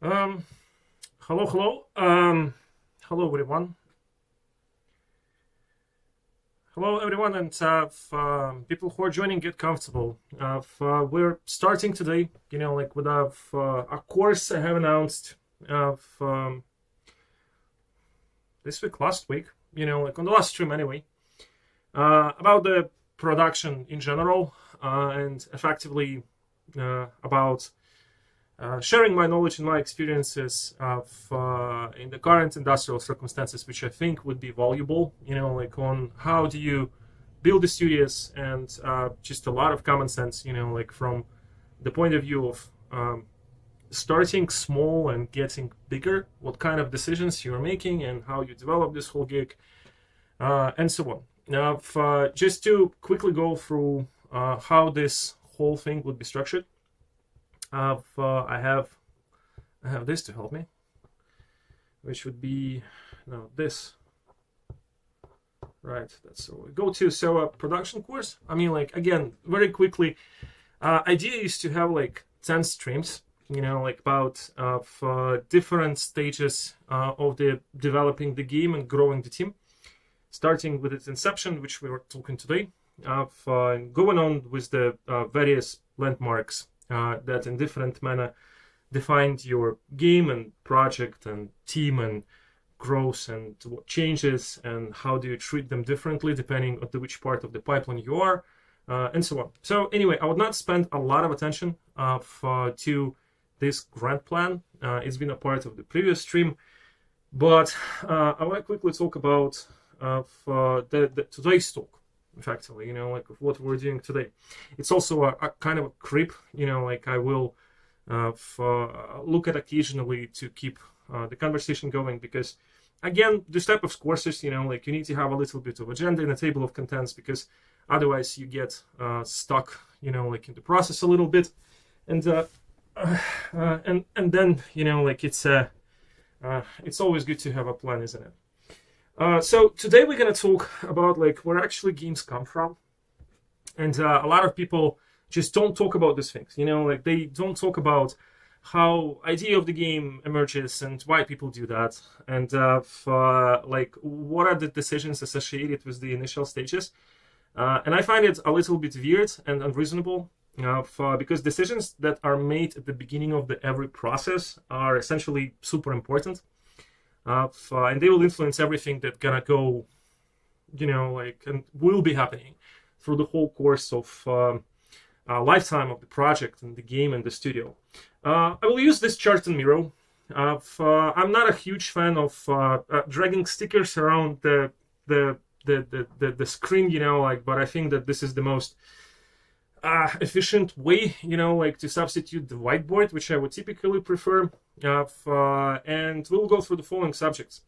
Um, hello. Hello everyone. Hello everyone, and people who are joining, get comfortable. We're starting today, like with a course I have announced this week, last week, like on the last stream anyway, about the production in general, and effectively about sharing my knowledge and my experiences in the current industrial circumstances, which I think would be valuable, like on how do you build the studios and just a lot of common sense, like from the point of view of starting small and getting bigger, what kind of decisions you're making and how you develop this whole gig, and so on. Now, just to quickly go through how this whole thing would be structured, I have this to help me, which would be this. Right, that's what we go to. So a production course. I mean, like again, very quickly. Idea is to have like 10 streams. Like about different stages of the developing the game and growing the team, starting with its inception, which we were talking today, going on with the various landmarks that in different manner defined your game and project and team and growth and what changes and how do you treat them differently depending on which part of the pipeline you are, and so on. So anyway, I would not spend a lot of attention to this grand plan. It's been a part of the previous stream, but I want to quickly talk about today's talk, effectively, like what we're doing today. It's also a kind of a creep, like I will look at occasionally to keep the conversation going, because again, this type of courses, like you need to have a little bit of agenda in a table of contents, because otherwise you get stuck, like in the process a little bit, and then like it's always good to have a plan, isn't it? So today we're gonna talk about like where actually games come from, and a lot of people just don't talk about these things. Like they don't talk about how idea of the game emerges and why people do that, and like what are the decisions associated with the initial stages. And I find it a little bit weird and unreasonable, because decisions that are made at the beginning of every process are essentially super important, and they will influence everything that's gonna go, like, and will be happening through the whole course of lifetime of the project and the game and the studio. I will use this chart in Miro. I'm not a huge fan of dragging stickers around the screen, like, but I think that this is the most efficient way, like to substitute the whiteboard, which I would typically prefer. And we'll go through the following subjects.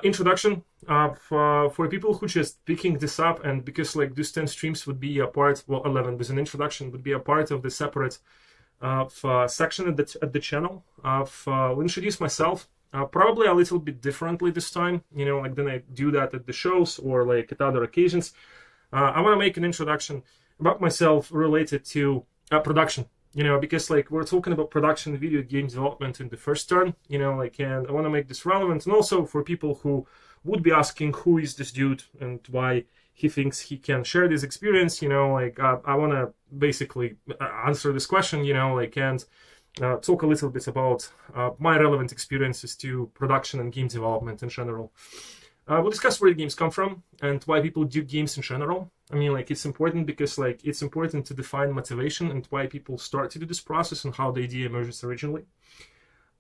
Introduction for people who just picking this up, and because like these 10 streams would be a part, well, 11 with an introduction would be a part of the separate section at the channel. I'll introduce myself, probably a little bit differently this time, like than I do that at the shows or like at other occasions. I want to make an introduction about myself related to production, because like we're talking about production video game development in the first turn, like, and I want to make this relevant, and also for people who would be asking who is this dude and why he thinks he can share this experience, like I want to basically answer this question, like, and talk a little bit about my relevant experiences to production and game development in general. We'll discuss where the games come from and why people do games in general. I mean, like, it's important because, like, it's important to define motivation and why people start to do this process and how the idea emerges originally.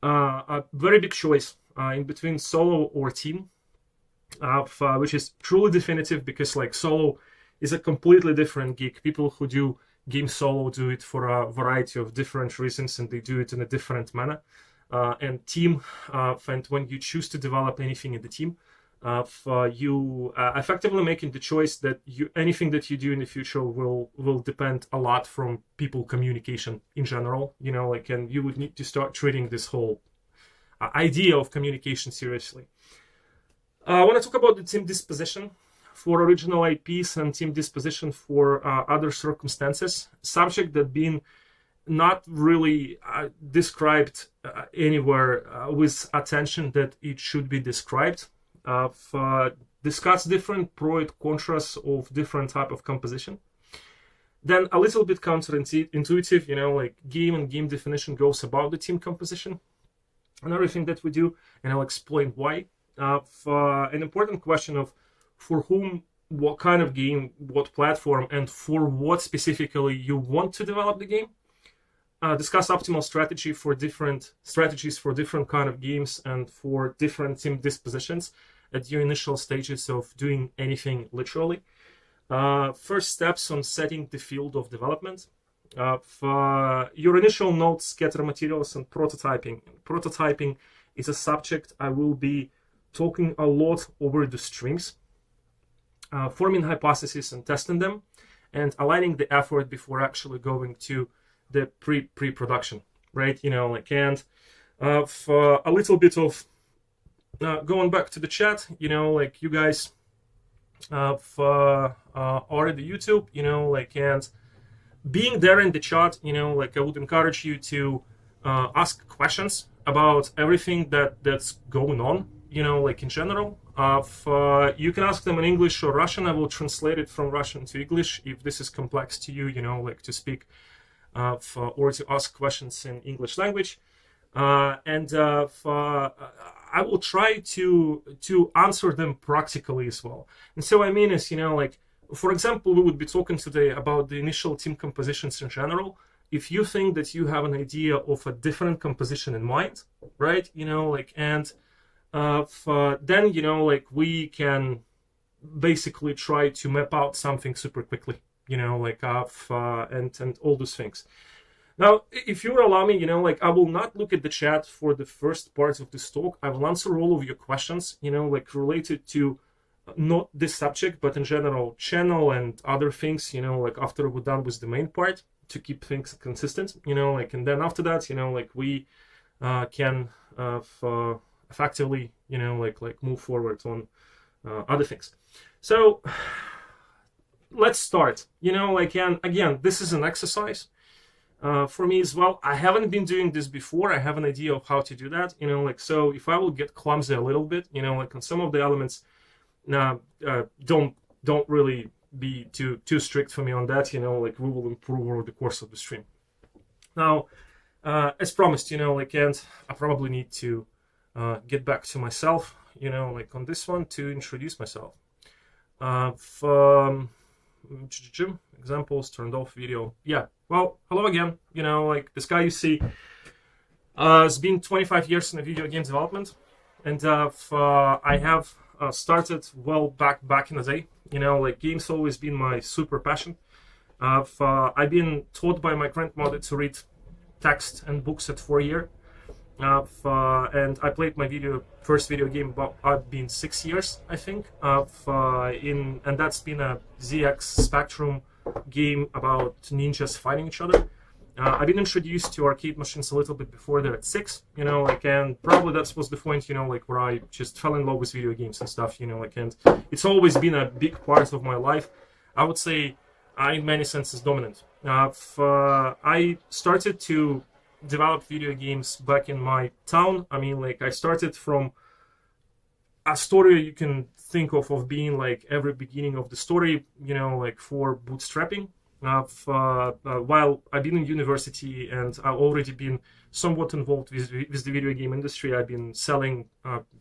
A very big choice in between solo or team, which is truly definitive because, like, solo is a completely different gig. People who do game solo do it for a variety of different reasons, and they do it in a different manner. And team, and when you choose to develop anything in the team, you effectively making the choice that anything that you do in the future will depend a lot from people communication in general, like, and you would need to start treating this whole idea of communication seriously. I want to talk about the team disposition for original IPs and team disposition for other circumstances, subject that been not really described anywhere with attention that it should be described. I've discussed different pro and contras of different type of composition. Then a little bit counterintuitive, like game and game definition goes about the team composition and everything that we do, and I'll explain why. An important question of for whom, what kind of game, what platform, and for what specifically you want to develop the game. Discuss optimal strategies for different kind of games and for different team dispositions at your initial stages of doing anything literally. First steps on setting the field of development. Your initial notes, scatter materials, and prototyping. Prototyping is a subject I will be talking a lot over the streams. Forming hypotheses and testing them, and aligning the effort before actually going to the pre-production, right? And a little bit of going back to the chat, you guys are at the YouTube, and being there in the chat, I would encourage you to ask questions about everything that's going on, in general. You can ask them in English or Russian. I will translate it from Russian to English if this is complex to you, to speak or to ask questions in English language. And I will try to answer them practically as well. And so I mean is, for example, we would be talking today about the initial team compositions in general. If you think that you have an idea of a different composition in mind, right? And then, we can basically try to map out something super quickly, and all those things. Now, if you will allow me, I will not look at the chat for the first part of this talk. I will answer all of your questions, related to not this subject, but in general, channel and other things, after we're done with the main part to keep things consistent, and then after that, we can effectively, move forward on other things. So let's start. And again, this is an exercise for me as well. I haven't been doing this before. I have an idea of how to do that. So if I will get clumsy a little bit, on some of the elements, don't really be too strict for me on that. We will improve over the course of the stream. Now, as promised, and I probably need to get back to myself, on this one to introduce myself. Examples, turned off video. Yeah, well, hello again. This guy you see has been 25 years in the video game development, and I have started well back in the day. Games always been my super passion. I've been taught by my grandmother to read text and books at 4 years. And I played my first video game about I've been 6 years, I think. And that's been a ZX Spectrum game about ninjas fighting each other. I've been introduced to arcade machines a little bit before there at 6, and probably that was the point, where I just fell in love with video games and stuff, and it's always been a big part of my life. I would say, in many senses, dominant. I started to develop video games back in my town. I started from a story you can think of being every beginning of the story, for bootstrapping. While I've been in university and I've already been somewhat involved with the video game industry, I've been selling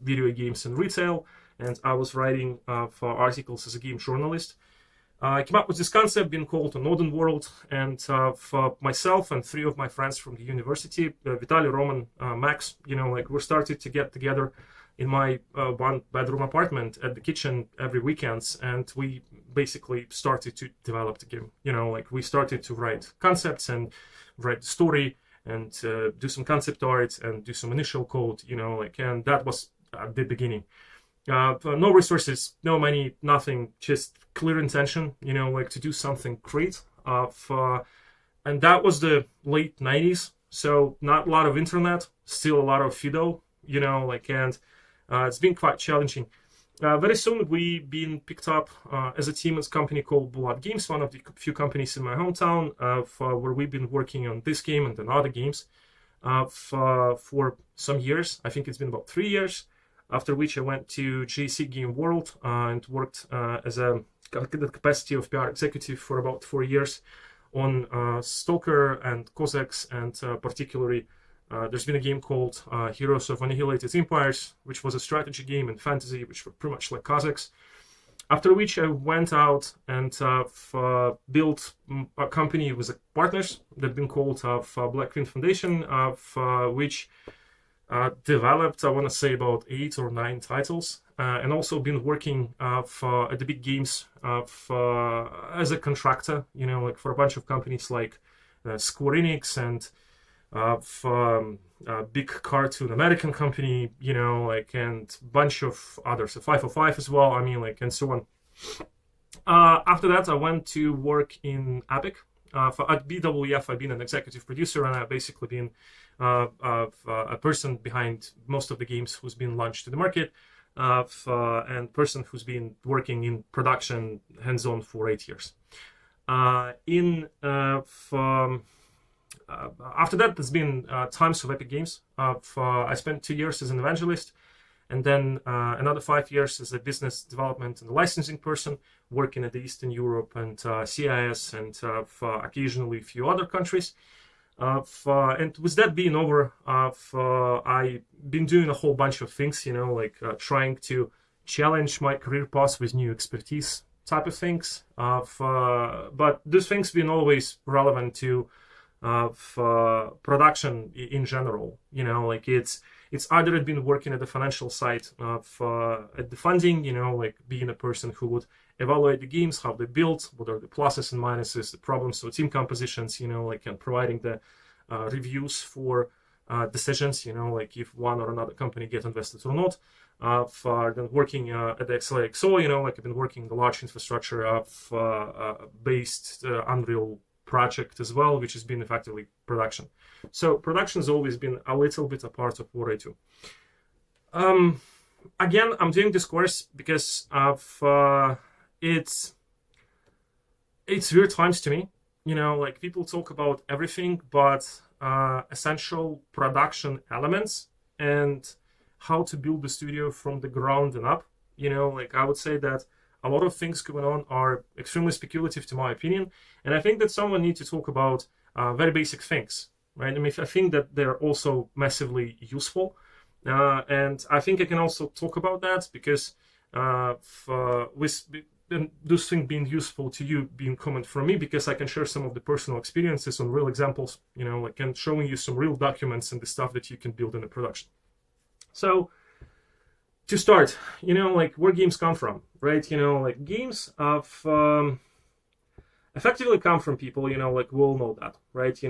video games in retail, and I was writing for articles as a game journalist. I came up with this concept being called a Northern World, and for myself and 3 of my friends from the university, Vitaly, Roman, Max, we started to get together in my 1-bedroom apartment at the kitchen every weekends, and we basically started to develop the game. We started to write concepts and write the story and do some concept art and do some initial code, and that was the beginning. No resources, no money, nothing, just clear intention, to do something great. And that was the late 90s, so not a lot of internet, still a lot of Fido, and it's been quite challenging. very soon we been picked up as a team as a company called Blood Games, one of the few companies in my hometown where we've been working on this game and then other games for some years. I think it's been about 3 years. After which I went to JC Game World and worked as the capacity of PR executive for about 4 years on Stalker and Cossacks, and particularly there's been a game called Heroes of Annihilated Empires, which was a strategy game and fantasy, which were pretty much like Cossacks. After which I went out and built a company with partners that have been called Black Queen Foundation, which developed, I want to say, about 8 or 9 titles, and also been working at the big games as a contractor, like for a bunch of companies like Square Enix and a big cartoon American company, and bunch of others, 505 as well, and so on. After that, I went to work in Epic. At BWF, I've been an executive producer, and I've basically been a person behind most of the games who's been launched to the market, and person who's been working in production hands-on for 8 years. After that, there's been times of Epic Games. I spent 2 years as an evangelist, and then another 5 years as a business development and licensing person, working at the Eastern Europe and CIS and occasionally a few other countries. And with that being over, I've been doing a whole bunch of things, trying to challenge my career path with new expertise type of things. But those things been always relevant to production in general. It's either been working at the financial side at the funding, being a person who would evaluate the games, how they build, what are the pluses and minuses, the problems, so team compositions, and providing the reviews for decisions, if one or another company get invested or not. Then working at the XLAXO, I've been working the large infrastructure of based Unreal project as well, which has been effectively production. So production has always been a little bit a part of what I do. Again, I'm doing this course because of it's weird times to me. People talk about everything but essential production elements and how to build the studio from the ground and up. I would say that a lot of things going on are extremely speculative, to my opinion, and I think that someone needs to talk about very basic things, right? I think that they're also massively useful, and I think I can also talk about that because with those things being useful to you being common for me, because I can share some of the personal experiences on real examples, and showing you some real documents and the stuff that you can build in the production. So to start, where games come from, right? Games of effectively come from people, we all know that, right?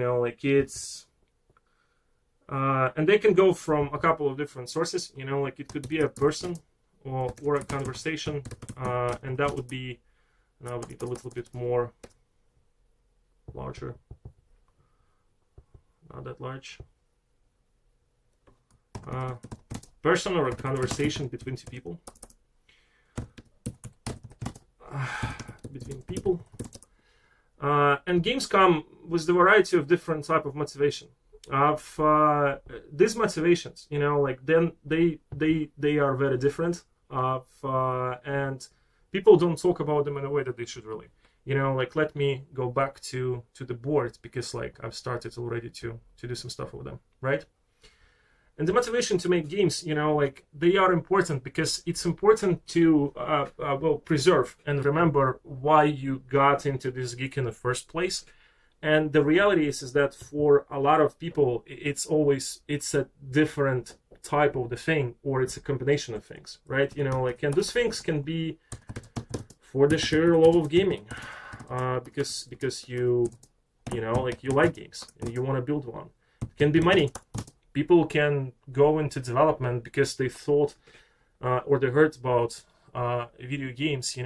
It's and they can go from a couple of different sources, it could be a person or a conversation, and that would be, and I would need a little bit more larger, not that large. Person or a conversation between two people. Between people. And games come with the variety of different type of motivation. These motivations, then they are very different. And people don't talk about them in a way that they should really. Let me go back to the board because I've started already to do some stuff with them, right? And the motivation to make games, they are important because it's important to preserve and remember why you got into this gig in the first place. And the reality is that for a lot of people, it's a different type of the thing, or it's a combination of things, right? And those things can be for the sheer love of gaming, because you like games and you want to build one. It can be money. People can go into development because they thought or they heard about video games,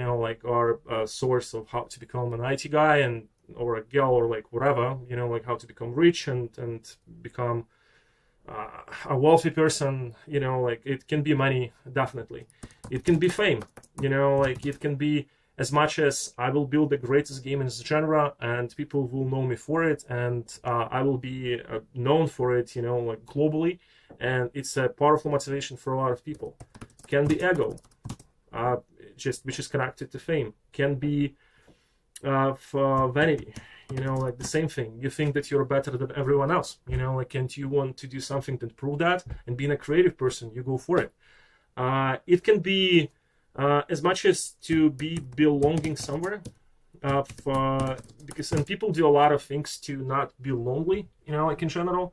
are a source of how to become an IT guy or a girl or whatever, how to become rich and become a wealthy person, like it can be money, definitely. It can be fame, like it can be as much as I will build the greatest game in this genre and people will know me for it, and I will be known for it, like globally, and it's a powerful motivation for a lot of people. Can be ego, just which is connected to fame. Can be for vanity, like the same thing. You think that you're better than everyone else, like, and you want to do something to prove that, and being a creative person, you go for it. It can be as much as to be belonging somewhere, because and people do a lot of things to not be lonely, like in general.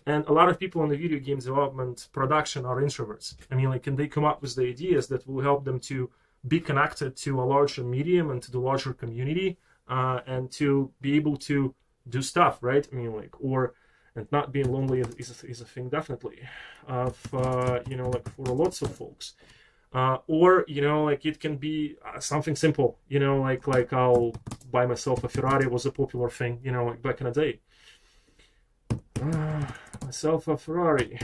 And a lot of people in the video games development production are introverts. I mean, like, and they come up with the ideas that will help them to be connected to a larger medium and to the larger community, and to be able to do stuff, right? I mean, like, and not being lonely is a thing, definitely, like for lots of folks. Or, like it can be something simple, like I'll buy myself a Ferrari was a popular thing, like back in the day. Myself a Ferrari.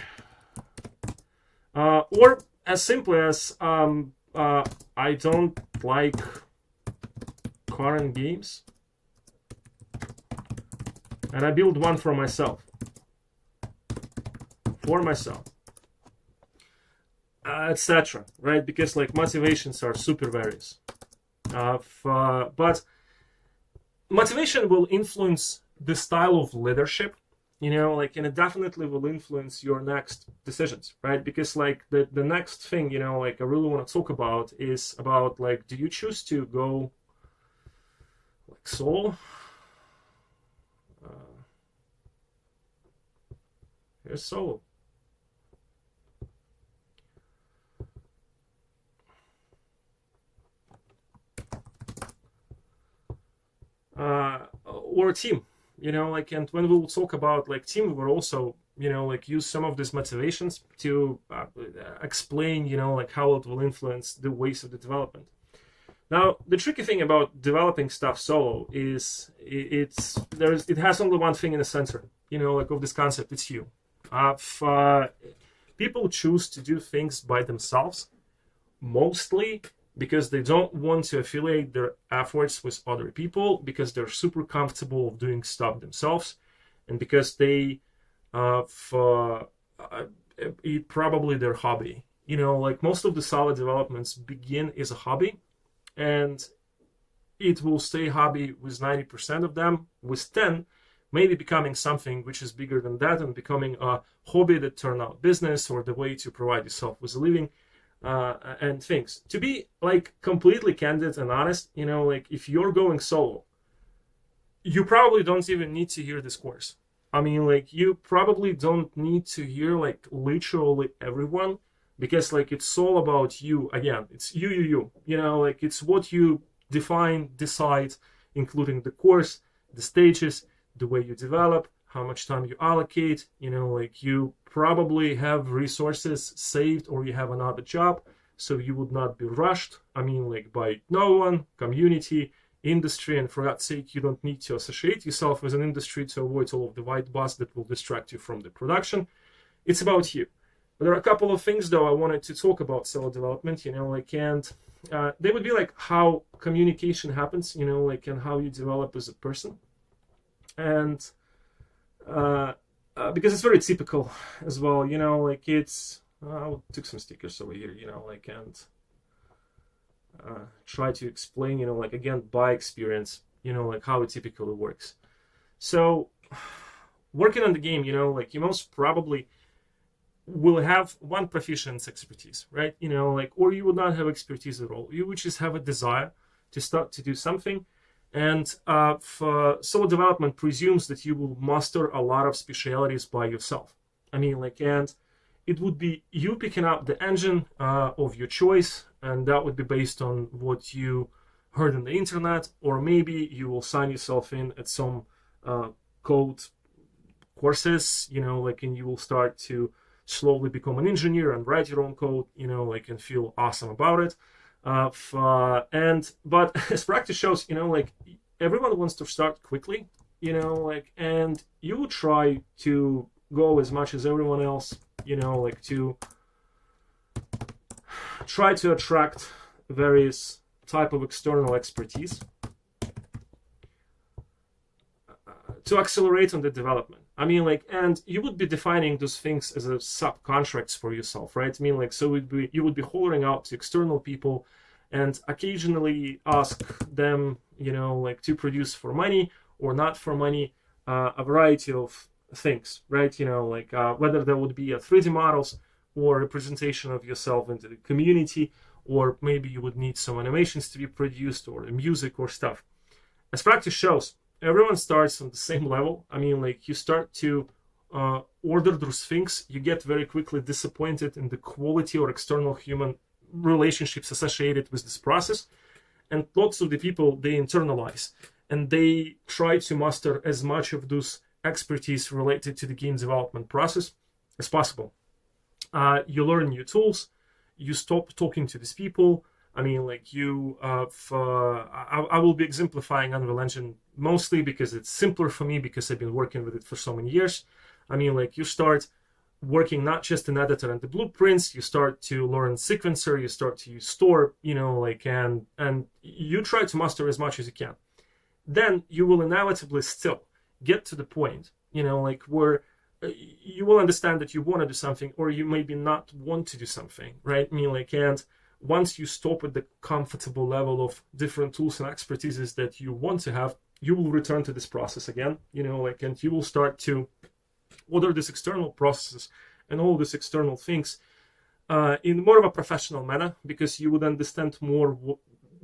Or as simple as I don't like current games, and I build one for myself. Etc. Right? Because like motivations are super various. But motivation will influence the style of leadership, like, and it definitely will influence your next decisions, right? Because like the next thing, like I really want to talk about is about like, do you choose to go like solo? Here's solo. Or a team, like, and when we will talk about like team, we'll also, like use some of these motivations to explain, like how it will influence the ways of the development. Now, the tricky thing about developing stuff solo is it has only one thing in the center, like of this concept, it's you. People choose to do things by themselves, mostly because they don't want to affiliate their efforts with other people, because they're super comfortable doing stuff themselves, and because they it probably their hobby. Like most of the solid developments begin as a hobby, and it will stay hobby with 90% of them, with 10 maybe becoming something which is bigger than that and becoming a hobby that turn out business or the way to provide yourself with a living. And things. To be like completely candid and honest, like if you're going solo, you probably don't even need to hear this course. I mean, like you probably don't need to hear like literally everyone, because like it's all about you. Again, it's you, like it's what you define, decide, including the course, the stages, the way you develop, how much time you allocate, like you probably have resources saved or you have another job, so you would not be rushed. I mean, like by no one, community, industry, and for God's sake, you don't need to associate yourself with an industry to avoid all of the white buzz that will distract you from the production. It's about you. But there are a couple of things though I wanted to talk about solo development, like, and they would be like how communication happens, like, and how you develop as a person. And because it's very typical as well, like it's, I took some stickers over here, like, and try to explain, like, again, by experience, like how it typically works. So working on the game, like you most probably will have one proficiency expertise, right? Like, or you would not have expertise at all. You would just have a desire to start to do something. And for solo development presumes that you will master a lot of specialities by yourself. I mean, like, and it would be you picking up the engine of your choice, and that would be based on what you heard on the internet, or maybe you will sign yourself in at some code courses, like, and you will start to slowly become an engineer and write your own code, like, and feel awesome about it. But as practice shows, like everyone wants to start quickly, like, and you try to go as much as everyone else, like to try to attract various type of external expertise to accelerate on the development. And you would be defining those things as a sub-contracts for yourself, right? So you would be hollering out to external people and occasionally ask them, to produce for money or not for money, a variety of things, right? Whether there would be a 3D models or representation of yourself into the community, or maybe you would need some animations to be produced or music or stuff. As practice shows, everyone starts on the same level. You start to order those things, you get very quickly disappointed in the quality or external human relationships associated with this process. And lots of the people, they internalize and they try to master as much of those expertise related to the game development process as possible. You learn new tools, you stop talking to these people. I will be exemplifying Unreal Engine mostly because it's simpler for me, because I've been working with it for so many years. You start working not just in editor and the blueprints, you start to learn sequencer, you start to use store, and you try to master as much as you can. Then you will inevitably still get to the point, where you will understand that you want to do something, or you maybe not want to do something, right? And once you stop at the comfortable level of different tools and expertises that you want to have, you will return to this process again, and you will start to order these external processes and all these external things in more of a professional manner, because you would understand more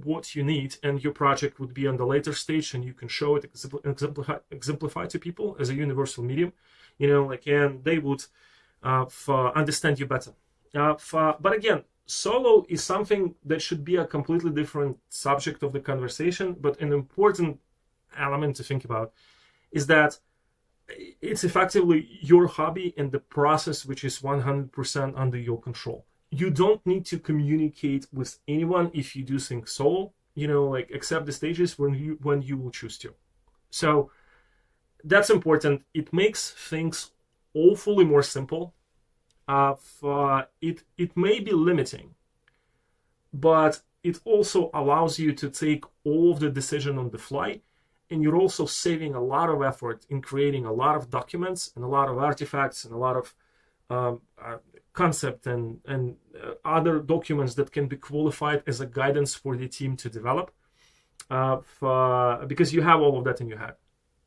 what you need, and your project would be on the later stage, and you can show it, exemplify to people as a universal medium, and they would understand you better. But again, solo is something that should be a completely different subject of the conversation, but an important element to think about is that it's effectively your hobby and the process which is 100% under your control. You don't need to communicate with anyone if you do things solo, except the stages when you will choose to. So that's important. It makes things awfully more simple. It may be limiting, but it also allows you to take all of the decision on the fly, and you're also saving a lot of effort in creating a lot of documents and a lot of artifacts and a lot of concept and other documents that can be qualified as a guidance for the team to develop, because you have all of that in your head.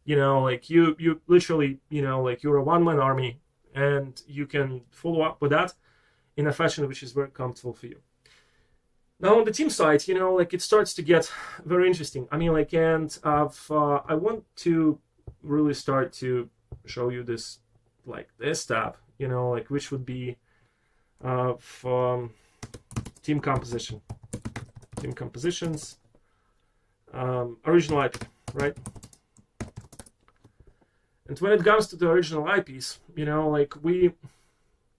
You literally, you're a one-man army, and you can follow up with that in a fashion which is very comfortable for you. Now on the team side, it starts to get very interesting. And I want to really start to show you this tab, which would be from team composition, team compositions, original IP, right? And when it comes to the original IPs, we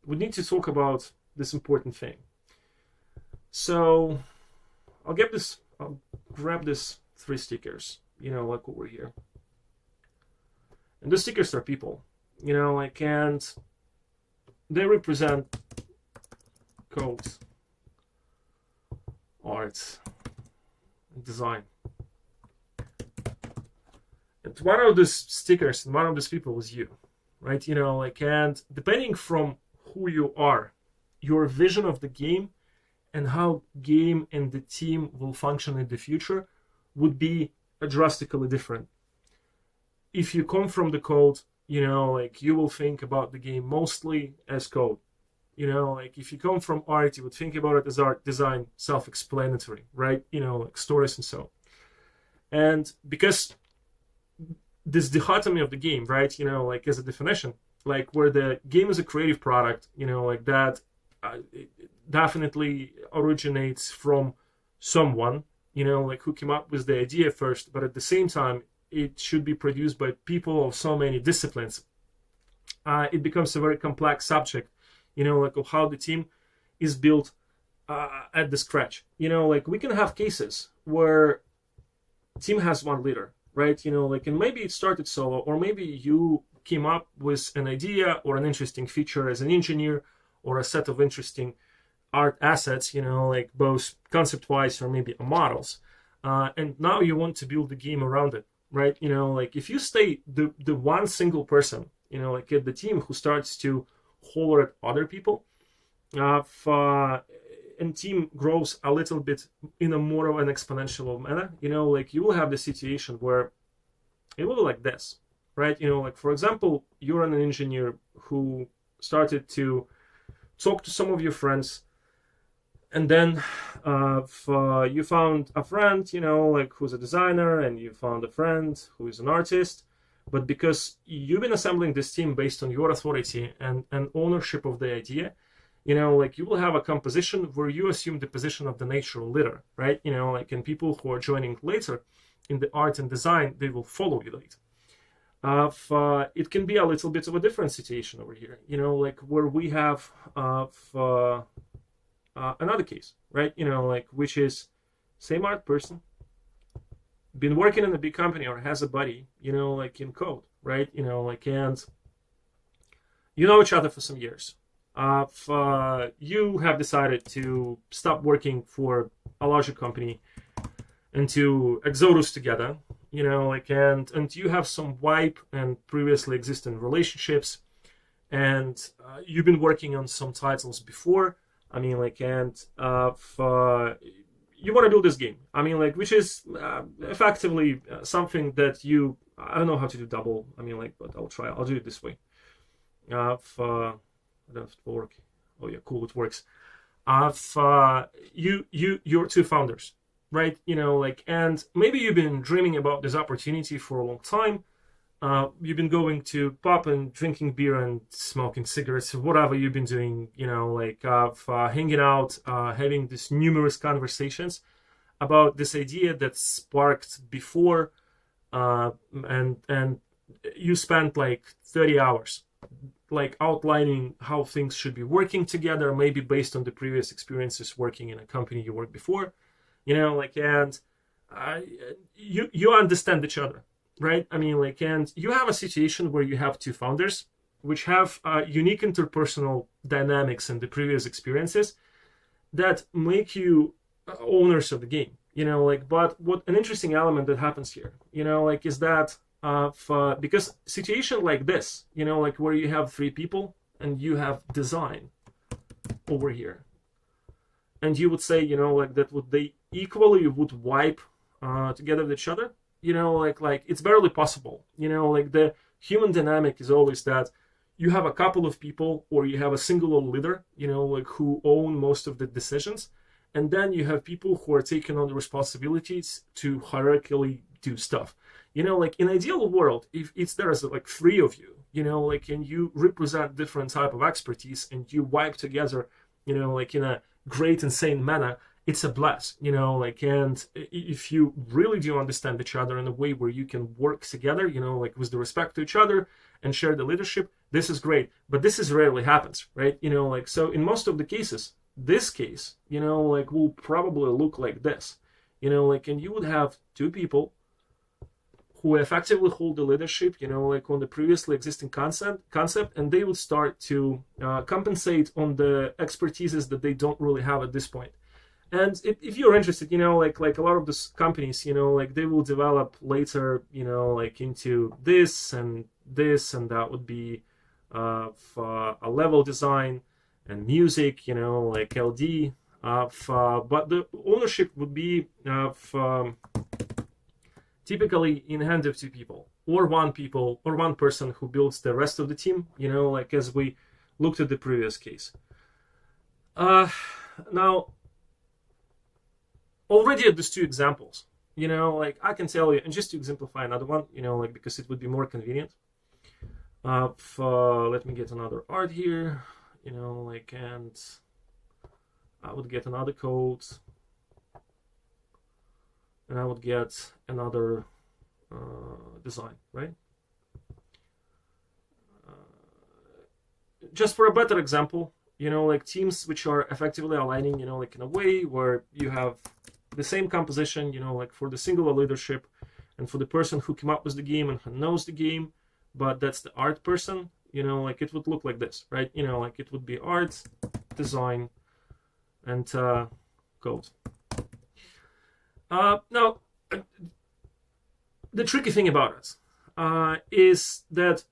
need to talk about this important thing. So I'll grab this 3 stickers, over here. And the stickers are people, and they represent codes, art, and design. And one of these stickers and one of these people is you, right? And depending from who you are, your vision of the game and how game and the team will function in the future would be drastically different. If you come from the code, you will think about the game mostly as code. If you come from art, you would think about it as art, design, self-explanatory, right? Stories and so. And because this dichotomy of the game, right? As a definition, where the game is a creative product, that it definitely originates from someone, who came up with the idea first, but at the same time, it should be produced by people of so many disciplines. It becomes a very complex subject, of how the team is built at the scratch. We can have cases where team has one leader, right? And maybe it started solo, or maybe you came up with an idea or an interesting feature as an engineer, or a set of interesting art assets, like both concept-wise or maybe models. And now you want to build the game around it, right? Like if you stay the one single person, like at the team who starts to holler at other people, and team grows a little bit in a more of an exponential manner, like you will have the situation where it will be like this, right? Like for example, you're an engineer who started to talk to some of your friends, and then you found a friend, like who's a designer, and you found a friend who is an artist. But because you've been assembling this team based on your authority and ownership of the idea, like you will have a composition where you assume the position of the natural leader, right? Like, and people who are joining later in the art and design, they will follow you later. It can be a little bit of a different situation over here, like where we have another case, right? Like which is same art person, been working in a big company or has a buddy, like in code, right? Like, and you know each other for some years. You have decided to stop working for a larger company and to exodus together, like, and you have some wipe and previously existing relationships, and you've been working on some titles before. I mean, like, and you want to build this game. I mean, like, which is effectively something that I don't know how to do double. I mean, like, but I'll try. I'll do it this way. I don't have to work. Oh yeah, cool, it works. You're two founders, right? Like, and maybe you've been dreaming about this opportunity for a long time. You've been going to pub and drinking beer and smoking cigarettes, whatever you've been doing, like hanging out, having these numerous conversations about this idea that sparked before, and you spent like 30 hours like outlining how things should be working together, maybe based on the previous experiences working in a company you worked before, like, and you understand each other, right? I mean, like, and you have a situation where you have two founders which have unique interpersonal dynamics in the previous experiences that make you owners of the game, like, but what an interesting element that happens here, like, is that because situation like this, like where you have three people and you have design over here, and you would say, like, that would they equally would wipe together with each other, like it's barely possible, like the human dynamic is always that you have a couple of people or you have a singular leader, like who own most of the decisions, and then you have people who are taking on the responsibilities to hierarchically do stuff. Like in ideal world, if it's there's like three of you, like, and you represent different type of expertise and you wipe together, like in a great insane manner, it's a blast, like, and if you really do understand each other in a way where you can work together, like with the respect to each other and share the leadership, this is great. But this is rarely happens, right? Like, so in most of the cases, this case, like, will probably look like this, like, and you would have two people who effectively hold the leadership, like on the previously existing concept, and they would start to compensate on the expertises that they don't really have at this point. And if you're interested, like a lot of these companies, like they will develop later, like into this, and that would be for a level design and music, like LD. But the ownership would be typically in hand of two people, or one person who builds the rest of the team, like as we looked at the previous case. Now, already at these two examples, like I can tell you, and just to exemplify another one, like because it would be more convenient. Let me get another art here, like, and I would get another code. And I would get another design, right? Just for a better example, like teams which are effectively aligning, like in a way where you have the same composition, like for the singular leadership and for the person who came up with the game and who knows the game, but that's the art person, like it would look like this, right? Like it would be art, design, and code. Now, the tricky thing about it is that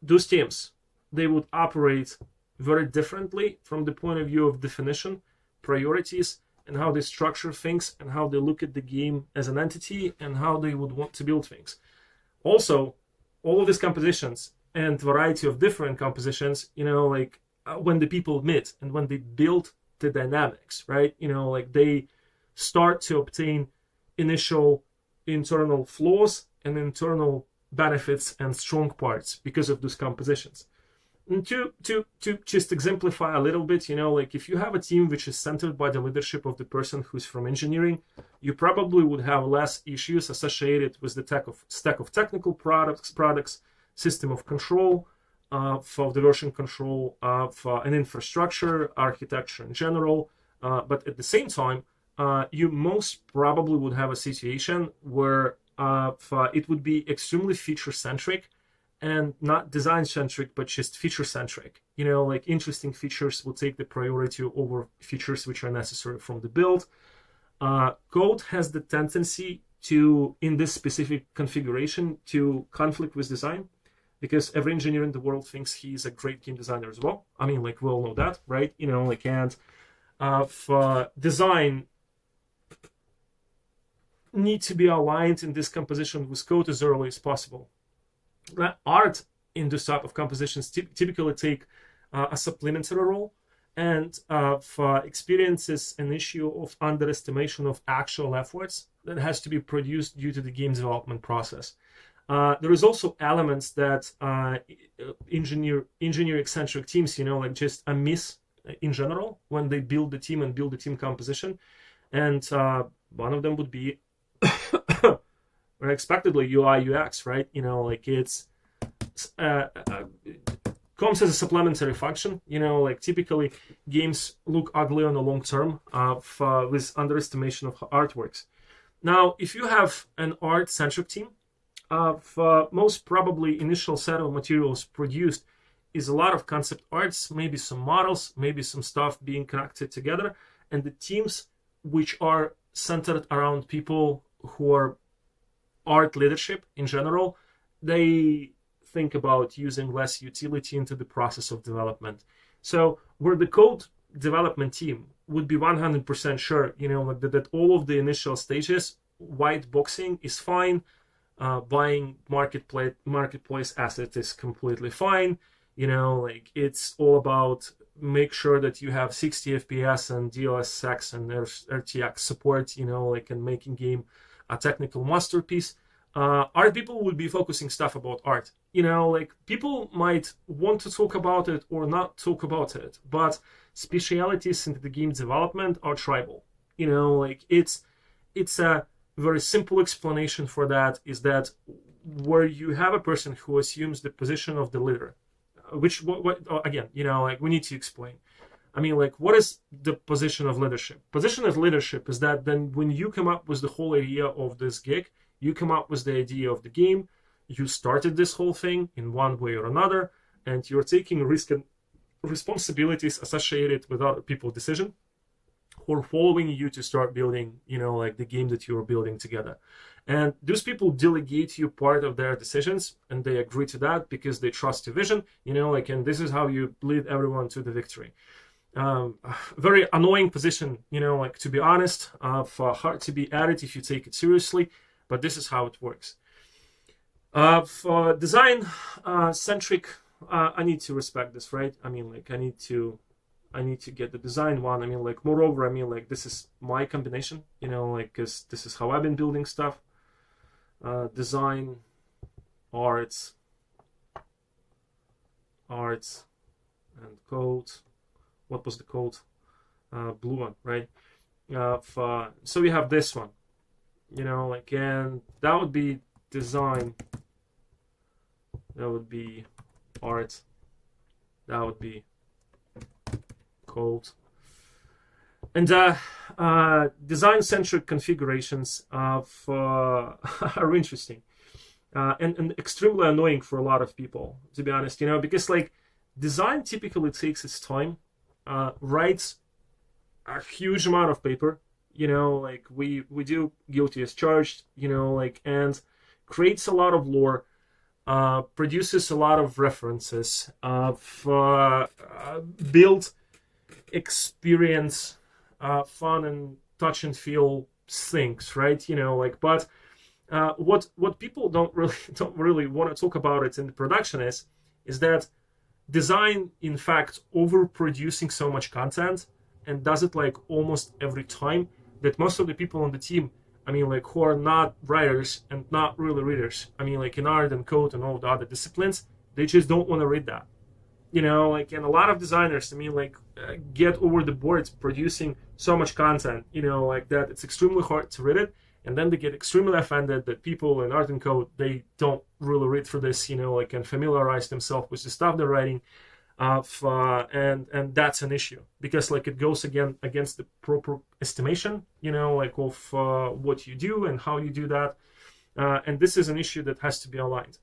those teams, they would operate very differently from the point of view of definition, priorities, and how they structure things, and how they look at the game as an entity, and how they would want to build things. Also, all of these compositions and variety of different compositions, like when the people meet and when they build the dynamics, right? Like they start to obtain initial internal flaws and internal benefits and strong parts because of those compositions. And to just exemplify a little bit, like if you have a team which is centered by the leadership of the person who's from engineering, you probably would have less issues associated with the stack of technical products, system of control, for the version control, for an infrastructure, architecture in general. But at the same time, you most probably would have a situation where it would be extremely feature-centric, and not design-centric, but just feature-centric. Like interesting features will take the priority over features which are necessary from the build. Code has the tendency to, in this specific configuration, to conflict with design, because every engineer in the world thinks he's a great game designer as well. I mean, like we all know that, right? And for design need to be aligned in this composition with code as early as possible. Art in this type of compositions typically take a supplementary role, and for experiences an issue of underestimation of actual efforts that has to be produced due to the game development process. There is also elements that engineer-eccentric teams, like just a miss in general when they build the team and build the team composition, and one of them would be or expectedly UI UX, right? Like it's comes as a supplementary function. Like typically games look ugly on the long term with underestimation of how art works. Now, if you have an art-centric team, most probably initial set of materials produced is a lot of concept arts, maybe some models, maybe some stuff being connected together, and the teams which are centered around people who are art leadership in general, they think about using less utility into the process of development. So where the code development team would be 100% sure, like that all of the initial stages, white boxing is fine, buying marketplace asset is completely fine, like it's all about make sure that you have 60 FPS and DLSX and RTX support, like and making game a technical masterpiece. Art people would be focusing stuff about art. Like people might want to talk about it or not talk about it, but specialities in the game development are tribal. Like it's a very simple explanation for that is that where you have a person who assumes the position of the leader, which what again, like we need to explain. I mean, like, what is the position of leadership? Position of leadership is that then when you come up with the whole idea of this gig, you come up with the idea of the game, you started this whole thing in one way or another, and you're taking risk and responsibilities associated with other people's decision who are following you to start building, like the game that you're building together. And those people delegate you part of their decisions, and they agree to that because they trust your vision, and this is how you lead everyone to the victory. Very annoying position, like to be honest, for hard to be added if you take it seriously, but this is how it works. For design centric, I need to respect this, right? I mean, like I need to get the design one. I mean, like moreover, I mean, like this is my combination, like because this is how I've been building stuff. Design, arts, and code. What was the code? Blue one, right? So we have this one, like, and that would be design. That would be art. That would be code. And design-centric configurations are interesting. and extremely annoying for a lot of people, to be honest, because like design typically takes its time, writes a huge amount of paper, like we do guilty as charged, like, and creates a lot of lore, produces a lot of references, build experience, fun and touch and feel things, right? Like, but what people don't really want to talk about it in the production is that design, in fact, overproducing so much content and does it like almost every time that most of the people on the team, I mean, like, who are not writers and not really readers, I mean, like in art and code and all the other disciplines, they just don't want to read that. Like, and a lot of designers, I mean, like, get over the boards producing so much content, like that it's extremely hard to read it. And then they get extremely offended that people in art and code, they don't really read through this, like, and familiarize themselves with the stuff they're writing. And that's an issue because like it goes again against the proper estimation, like of what you do and how you do that. And this is an issue that has to be aligned.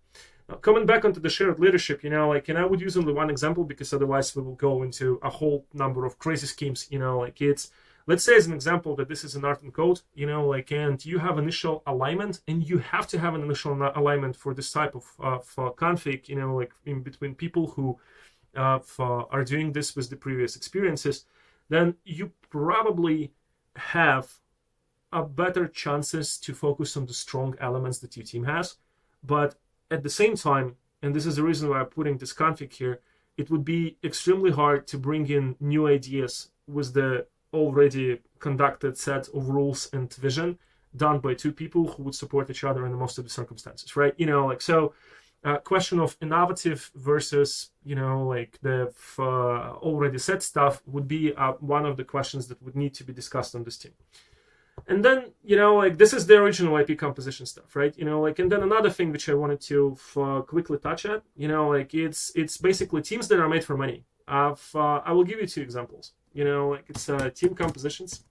Now, coming back onto the shared leadership, like, and I would use only one example because otherwise we will go into a whole number of crazy schemes, like it's, let's say as an example that this is an art and code, like, and you have initial alignment and you have to have an initial alignment for this type of config, like in between people who are doing this with the previous experiences, then you probably have a better chances to focus on the strong elements that your team has. But at the same time, and this is the reason why I'm putting this config here, it would be extremely hard to bring in new ideas with the already conducted set of rules and vision done by two people who would support each other in most of the circumstances, right? Like, so question of innovative versus, like the already set stuff would be one of the questions that would need to be discussed on this team. And then, like, this is the original IP composition stuff, right? Like, and then another thing which I wanted to quickly touch at, like, it's basically teams that are made for money. I will give you two examples. Like, it's team compositions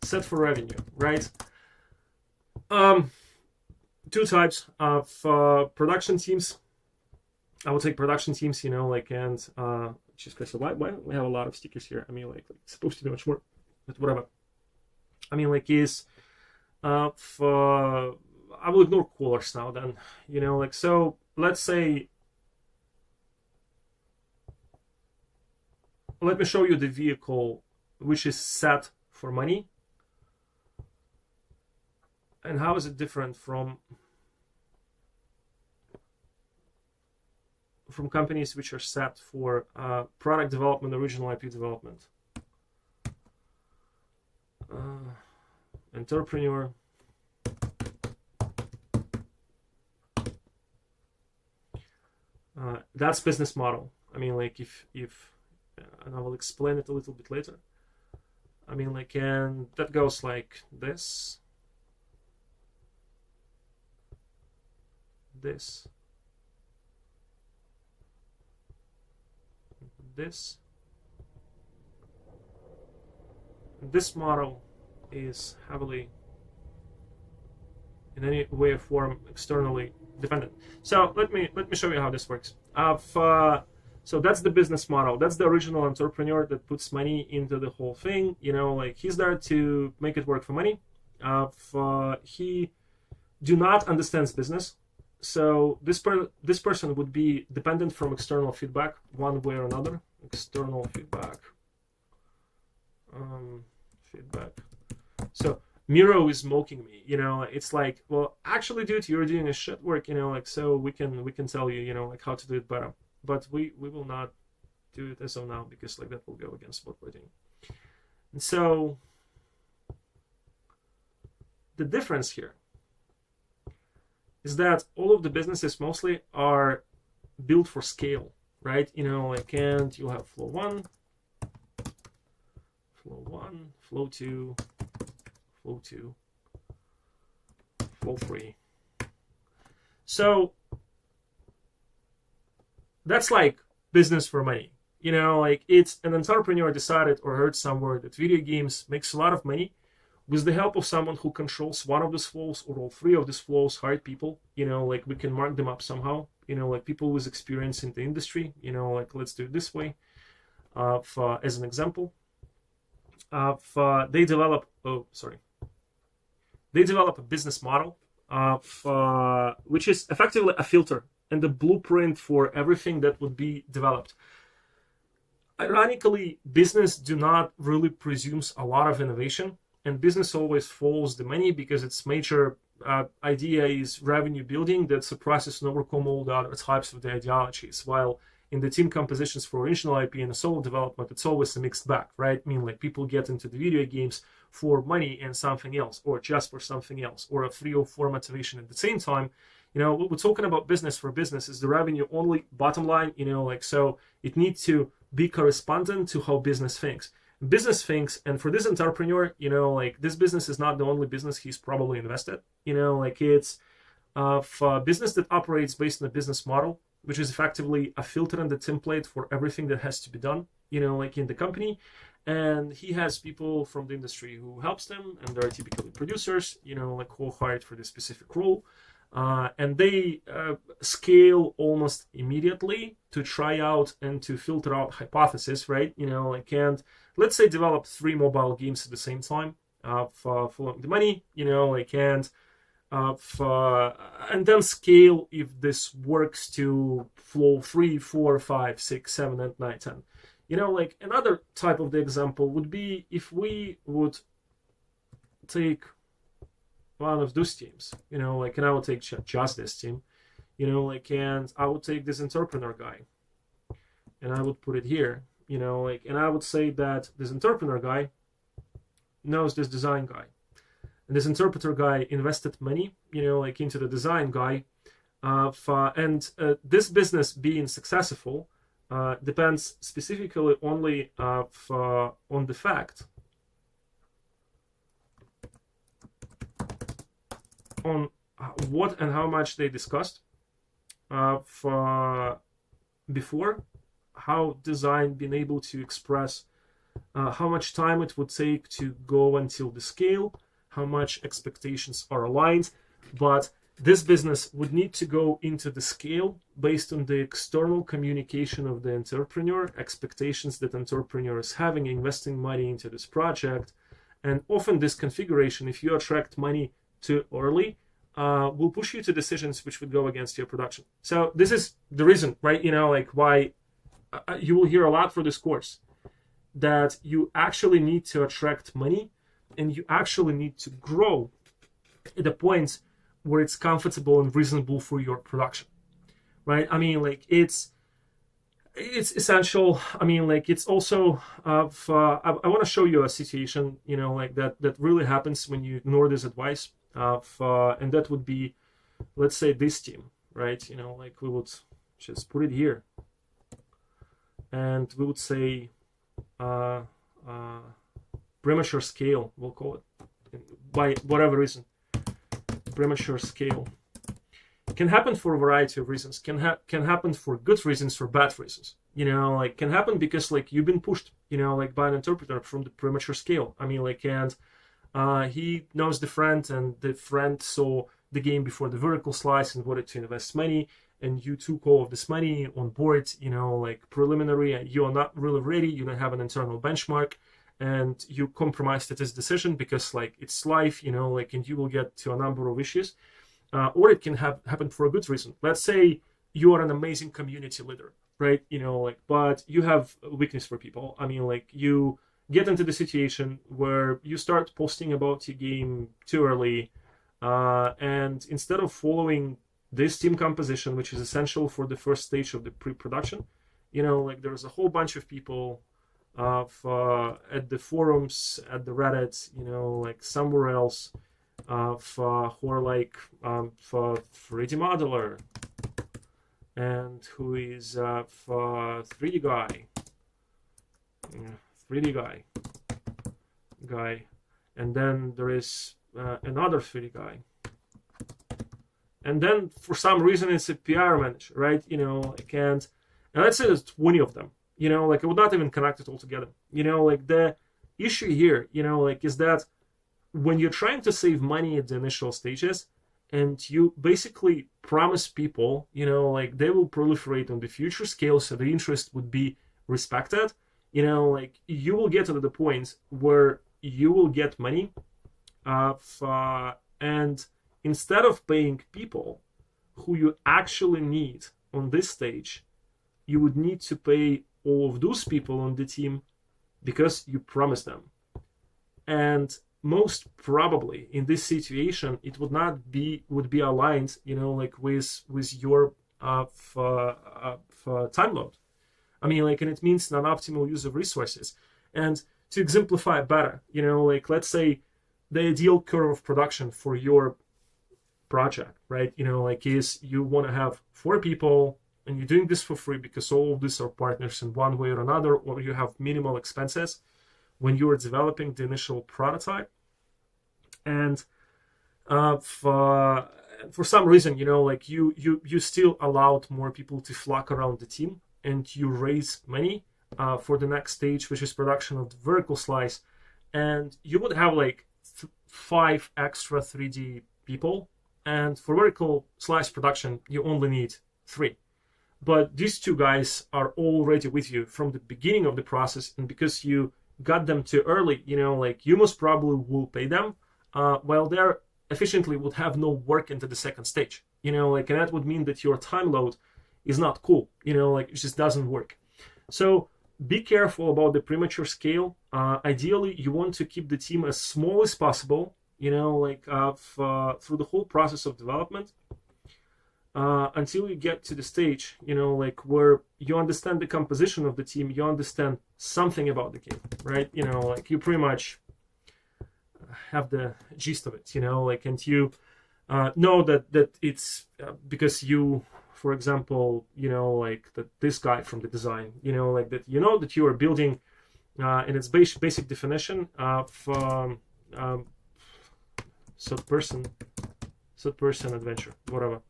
set for revenue, right? Two types of production teams. I would take production teams, like, and just because why we have a lot of stickers here? I mean, like it's supposed to be much more, but whatever. I mean, like, is I will ignore callers now. Then, like, so let's say, let me show you the vehicle which is set for money, and how is it different from companies which are set for product development, original IP development. Entrepreneur. That's business model. I mean, like, if and I will explain it a little bit later. I mean, like, and that goes like this, this, this model is heavily in any way or form externally dependent. So let me show you how this works. So that's the business model. That's the original entrepreneur that puts money into the whole thing. Like, he's there to make it work for money. He do not understands business. So this person would be dependent from external feedback one way or another. External feedback. So Miro is mocking me. It's like, well, actually, dude, you're doing a shit work. Like, so we can tell you, like, how to do it better. But we will not do it as of now because, like, that will go against what we're doing. And so the difference here is that all of the businesses mostly are built for scale, right? Like, and you'll have flow 1, flow 2, flow 3. So that's like business for money. Like, it's an entrepreneur decided or heard somewhere that video games makes a lot of money. with the help of someone who controls one of these flows or all three of these flows, hired people, like we can mark them up somehow, like people with experience in the industry, like let's do it this way. As an example, they develop a business model which is effectively a filter and the blueprint for everything that would be developed. Ironically, business do not really presumes a lot of innovation, and business always follows the money because its major idea is revenue building that suppresses and overcome all the other types of the ideologies, while in the team compositions for original IP and solo development, it's always a mixed bag, right? I mean, like people get into the video games for money and something else, or just for something else, or a 3 or 4 motivation at the same time. What we're talking about business for business is the revenue only bottom line, so it needs to be correspondent to how business thinks. Business thinks, and for this entrepreneur, this business is not the only business he's probably invested. It's a business that operates based on a business model, which is effectively a filter and a template for everything that has to be done, in the company. And he has people from the industry who helps them, and they're typically producers, who are hired for this specific role. And they scale almost immediately to try out and to filter out hypotheses, right? And let's say develop 3 mobile games at the same time, following the money, and then scale if this works to flow 3, 4, 5, 6, 7, 8, 9, 10. Another type of the example would be if we would take one of those teams, and I would take just this team, and I would take this entrepreneur guy, and I would put it here, and I would say that this entrepreneur guy knows this design guy. And this interpreter guy invested money, into the design guy. This business being successful depends specifically only on the fact on what and how much they discussed before, how design been able to express how much time it would take to go until the scale, how much expectations are aligned. But this business would need to go into the scale based on the external communication of the entrepreneur, expectations that entrepreneur is having, investing money into this project. And often this configuration, if you attract money too early, will push you to decisions which would go against your production. So this is the reason, right? Why you will hear a lot for this course, that you actually need to attract money, and you actually need to grow at the point where it's comfortable and reasonable for your production, right? It's essential. It's also I want to show you a situation, that really happens when you ignore this advice, and that would be, let's say, this team, right? We would just put it here, and we would say premature scale, we'll call it, by whatever reason. Premature scale can happen for a variety of reasons. Can happen for good reasons or bad reasons. Can happen because you've been pushed, by an interpreter from the premature scale. And he knows the friend, and the friend saw the game before the vertical slice and wanted to invest money, and you took all of this money on board, preliminary, and you are not really ready. You don't have an internal benchmark, and you compromised at this decision because it's life, and you will get to a number of issues. Or it can happen for a good reason. Let's say you are an amazing community leader, right? But you have a weakness for people. You get into the situation where you start posting about your game too early, and instead of following this team composition, which is essential for the first stage of the pre-production, there's a whole bunch of people at the forums, at the Reddit, somewhere else, who are for 3D modeler, and who is 3D guy, and then there is another 3D guy, and then for some reason it's a PR manager, right? And let's say there's 20 of them. I would not even connect it all together. The issue here, is that when you're trying to save money at the initial stages, and you basically promise people, like they will proliferate on the future scale, so the interest would be respected, like you will get to the point where you will get money, and instead of paying people who you actually need on this stage, you would need to pay all of those people on the team because you promised them. And most probably in this situation, it would be aligned, like with your time load. I mean, like, and it means non-optimal use of resources. And to exemplify it better, like, let's say the ideal curve of production for your project, right? Like, is you want to have 4 people and you're doing this for free because all of these are partners in one way or another, or you have minimal expenses when you are developing the initial prototype. And for some reason, like you still allowed more people to flock around the team, and you raise money for the next stage, which is production of the vertical slice. And you would have like 5 extra 3D people. And for vertical slice production, you only need 3. But these 2 guys are already with you from the beginning of the process. And because you got them too early, like you most probably will pay them, while they efficiently would have no work into the second stage, like, and that would mean that your time load is not cool, like it just doesn't work. So be careful about the premature scale. Ideally, you want to keep the team as small as possible, like through the whole process of development, until you get to the stage, like where you understand the composition of the team, you understand something about the game, right? Like you pretty much have the gist of it, like, and you know that it's because you, for example, like that this guy from the design, like that, that you are building in its basic definition of third person adventure, whatever.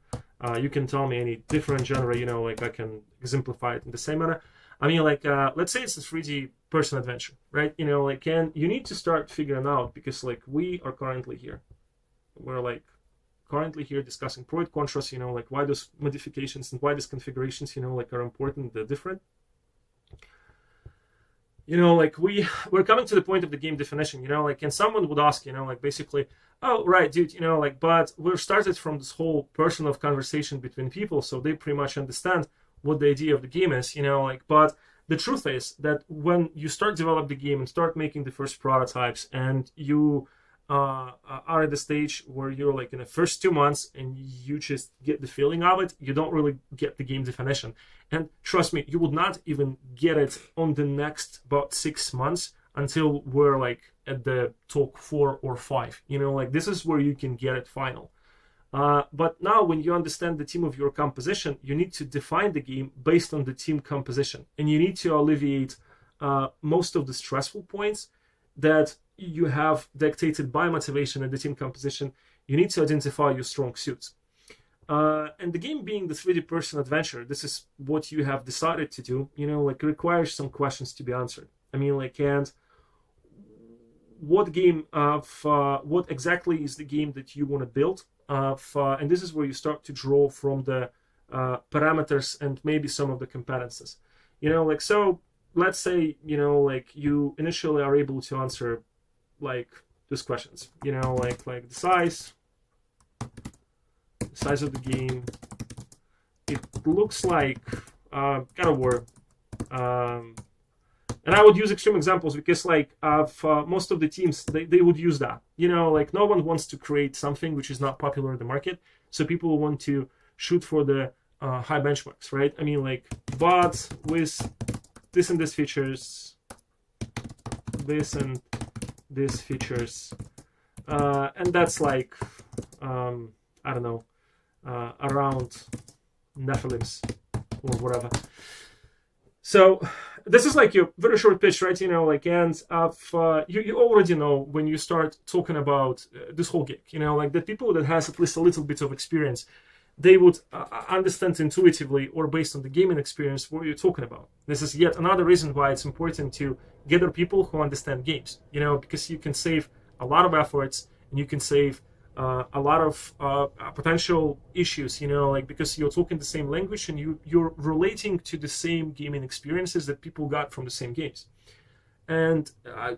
You can tell me any different genre, like I can exemplify it in the same manner. I mean, like, let's say it's a 3D person adventure, right? Like, and you need to start figuring out, because like we are currently here. We're like currently here discussing pro and contras, like why those modifications and why these configurations, like are important, they're different. Like we're coming to the point of the game definition, like, and someone would ask, like basically, oh, right, dude, like, but we're started from this whole personal conversation between people, so they pretty much understand what the idea of the game is, like, but the truth is that when you start develop the game and start making the first prototypes, and you are at the stage where you're like in the first 2 months and you just get the feeling of it, you don't really get the game definition. And trust me, you would not even get it on the next about 6 months until we're like at the talk 4 or 5, like this is where you can get it final. But now when you understand the team of your composition, you need to define the game based on the team composition, and you need to alleviate most of the stressful points that you have dictated by motivation and the team composition. You need to identify your strong suits. And the game being the 3D person adventure, this is what you have decided to do, like requires some questions to be answered. I mean, like, and what exactly is the game that you want to build? And this is where you start to draw from the parameters and maybe some of the competences. Like, so let's say, like you initially are able to answer like these questions, like the size of the game. It looks like God of War. And I would use extreme examples because like most of the teams, they would use that. Like no one wants to create something which is not popular in the market. So people want to shoot for the high benchmarks, right? I mean, like, but with this and this features, this and this features, and that's like, I don't know, around Nephilims or whatever. So this is like your very short pitch, right? Like, and you already know when you start talking about this whole gig, like the people that has at least a little bit of experience, they would understand intuitively or based on the gaming experience what you're talking about. This is yet another reason why it's important to gather people who understand games, because you can save a lot of efforts, and you can save a lot of potential issues, like because you're talking the same language and you're relating to the same gaming experiences that people got from the same games. And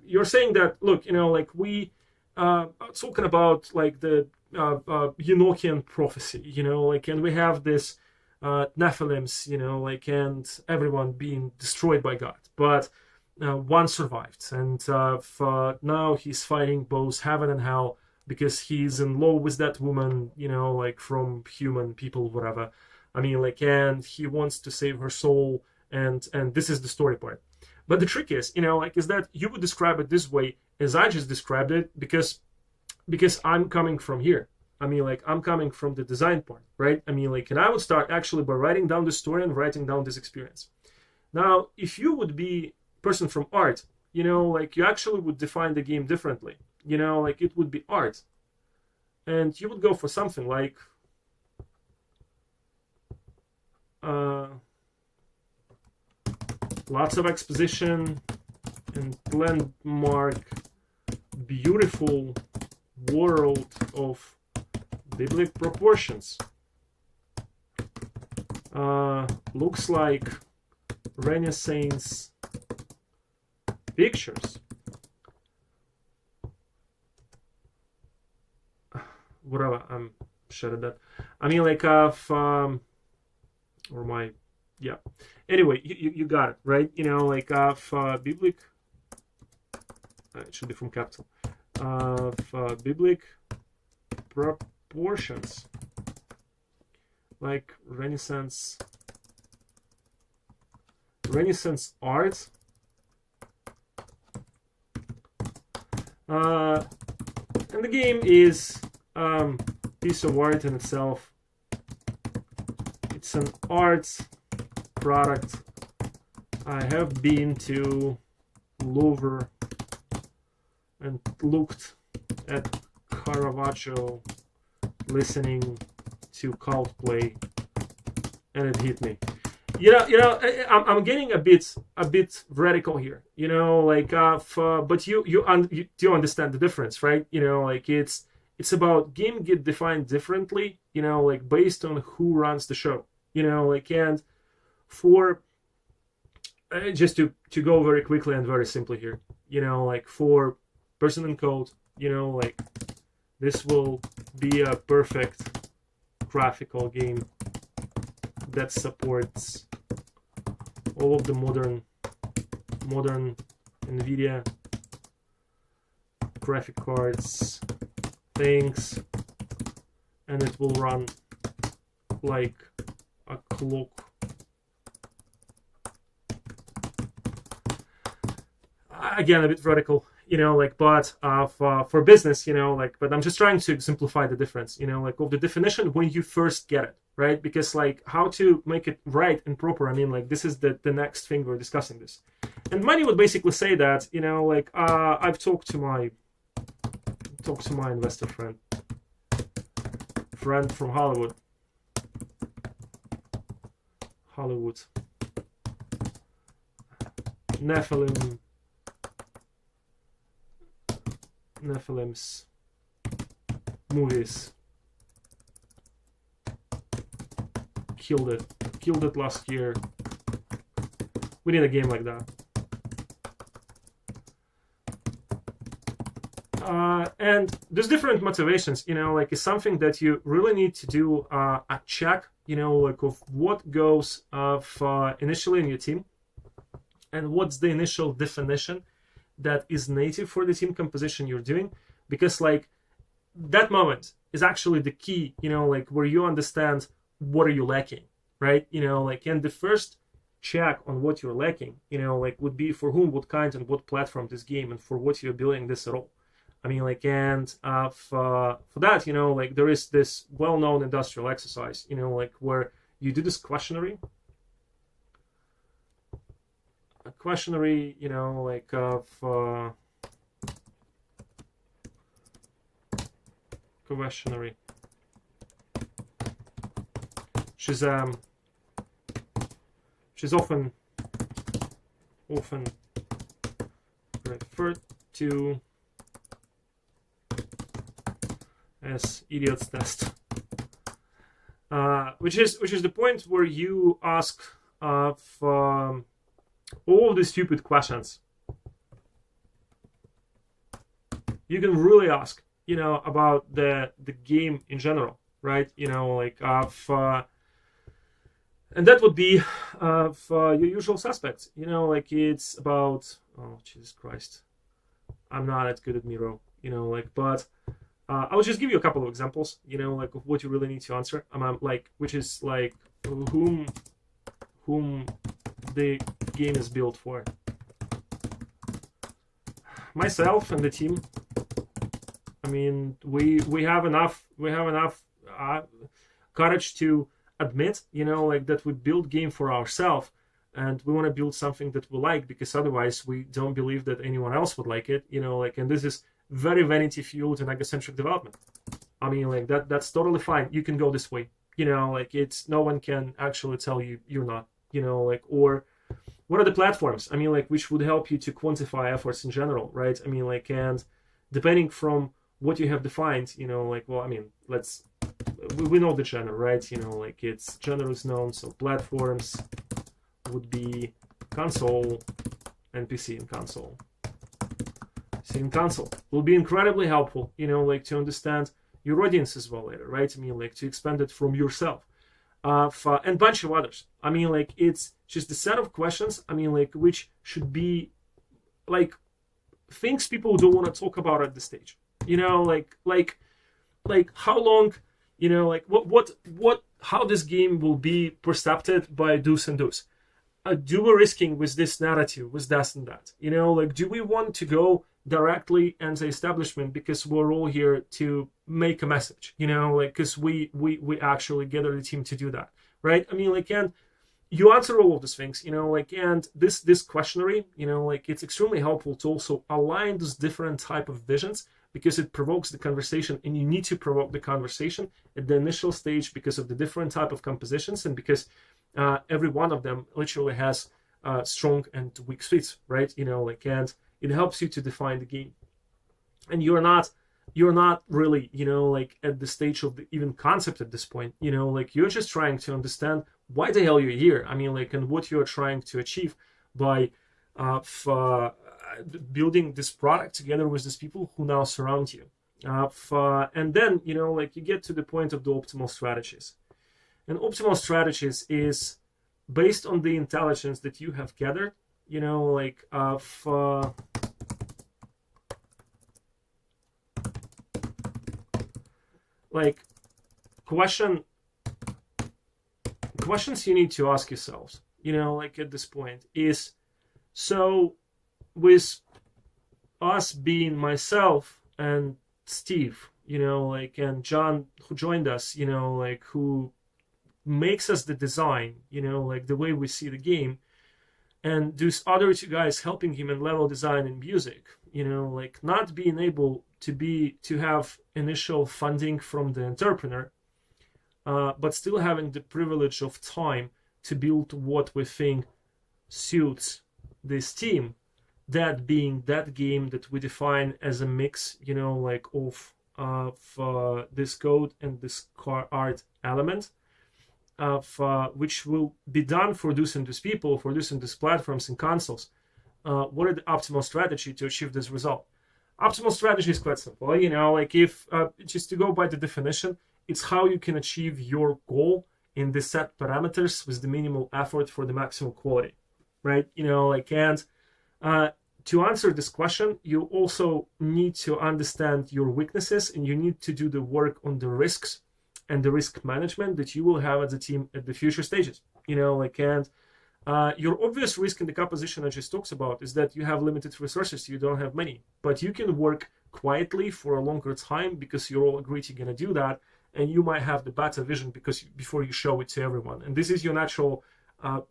you're saying that, look, like we are talking about like the Enochian prophecy, like, and we have this Nephilims, like, and everyone being destroyed by God, but one survived, and now he's fighting both heaven and hell because he's in love with that woman, like from human people, whatever. I mean, like, and he wants to save her soul, and this is the story part. But the trick is, like, is that you would describe it this way as I just described it because I'm coming from here. I mean, like, I'm coming from the design part, right? I mean, like, and I would start actually by writing down the story and writing down this experience. Now, if you would be a person from art, like, you actually would define the game differently. Like, it would be art. And you would go for something like lots of exposition and landmark, beautiful world of biblical proportions. Looks like Renaissance pictures. Whatever, I'm sure of that. I mean, like, yeah. Anyway, you got it, right? Like, biblic. It should be from capital. Biblic proportions, like Renaissance art. And the game is piece of art in itself. It's an art product. I have been to Louvre and looked at Caravaggio, listening to Coldplay, and it hit me. I'm getting a bit radical here. Like, but you do understand the difference, right? Like, it's about game get defined differently, like based on who runs the show, like, and for just to go very quickly and very simply here, like, for person in code, like, this will be a perfect graphical game that supports all of the modern NVIDIA graphic cards things, and it will run like a clock. Again, a bit radical, like, but for business, like, but I'm just trying to simplify the difference, like, of the definition when you first get it, right? Because, like, how to make it right and proper, I mean, like, this is the next thing we're discussing this. And Manny would basically say that, like, I've talked to my investor friend from Hollywood, Nephilims movies killed it last year. We need a game like that. And there's different motivations, like, it's something that you really need to do a check, like, of what goes initially in your team and what's the initial definition that is native for the team composition you're doing, because, like, that moment is actually the key, like, where you understand what are you lacking, right? Like, and the first check on what you're lacking, like, would be for whom, what kind, and what platform this game, and for what you're building this at all. I mean, like, and for that, like, there is this well-known industrial exercise, like, where you do this questionnaire, like, questionnaire, she's often referred to as idiot's test, which is the point where you ask all the stupid questions you can really ask, about the game in general, right? And that would be for your usual suspects. It's about, oh Jesus Christ, I'm not as good at Miro. But I will just give you a couple of examples. Of what you really need to answer. Which is whom the game is built for. Myself and the team. We have enough courage to admit, that we build game for ourselves, and we want to build something that we like, because otherwise we don't believe that anyone else would like it, and this is very vanity fueled and egocentric development. That's totally fine. You can go this way, it's no one can actually tell you you're not, or what are the platforms, which would help you to quantify efforts in general, right? And depending from what you have defined, we know the genre, right? It's genre is known, so platforms would be console and PC and console. PC and console will be incredibly helpful, to understand your audience as well later, right? To expand it from yourself. And bunch of others. It's just a set of questions, which should be things people don't want to talk about at this stage. How long, how this game will be perceived by do's and do's. Do we risking with this narrative, with this and that? Do we want to go directly as the establishment because we're all here to make a message? Because we actually gather the team to do that, right? And you answer all of these things, and this questionnaire, it's extremely helpful to also align those different type of visions, because it provokes the conversation, and you need to provoke the conversation at the initial stage because of the different type of compositions, and because every one of them literally has strong and weak suites, right? And it helps you to define the game. And you're not really, at the stage of the even concept at this point, you're just trying to understand why the hell you're here. And what you're trying to achieve by building this product together with these people who now surround you. And then, you get to the point of the optimal strategies. And optimal strategies is based on the intelligence that you have gathered, questions you need to ask yourselves, at this point is, so with us being myself and Steve, and John who joined us, who makes us the design, the way we see the game, and those other two guys helping him in level design and music, not being able to have initial funding from the entrepreneur, but still having the privilege of time to build what we think suits this team, that being that game that we define as a mix, of this code and this art element, which will be done for those and those people, for those and those platforms and consoles. What are the optimal strategy to achieve this result? Optimal strategy is quite simple. If just to go by the definition, it's how you can achieve your goal in the set parameters with the minimal effort for the maximum quality, right? And to answer this question, you also need to understand your weaknesses, and you need to do the work on the risks and the risk management that you will have as a team at the future stages. And your obvious risk in the composition I just talks about is that you have limited resources, you don't have many, but you can work quietly for a longer time because you all agree you're going to do that, and you might have the better vision before you show it to everyone. And this is your natural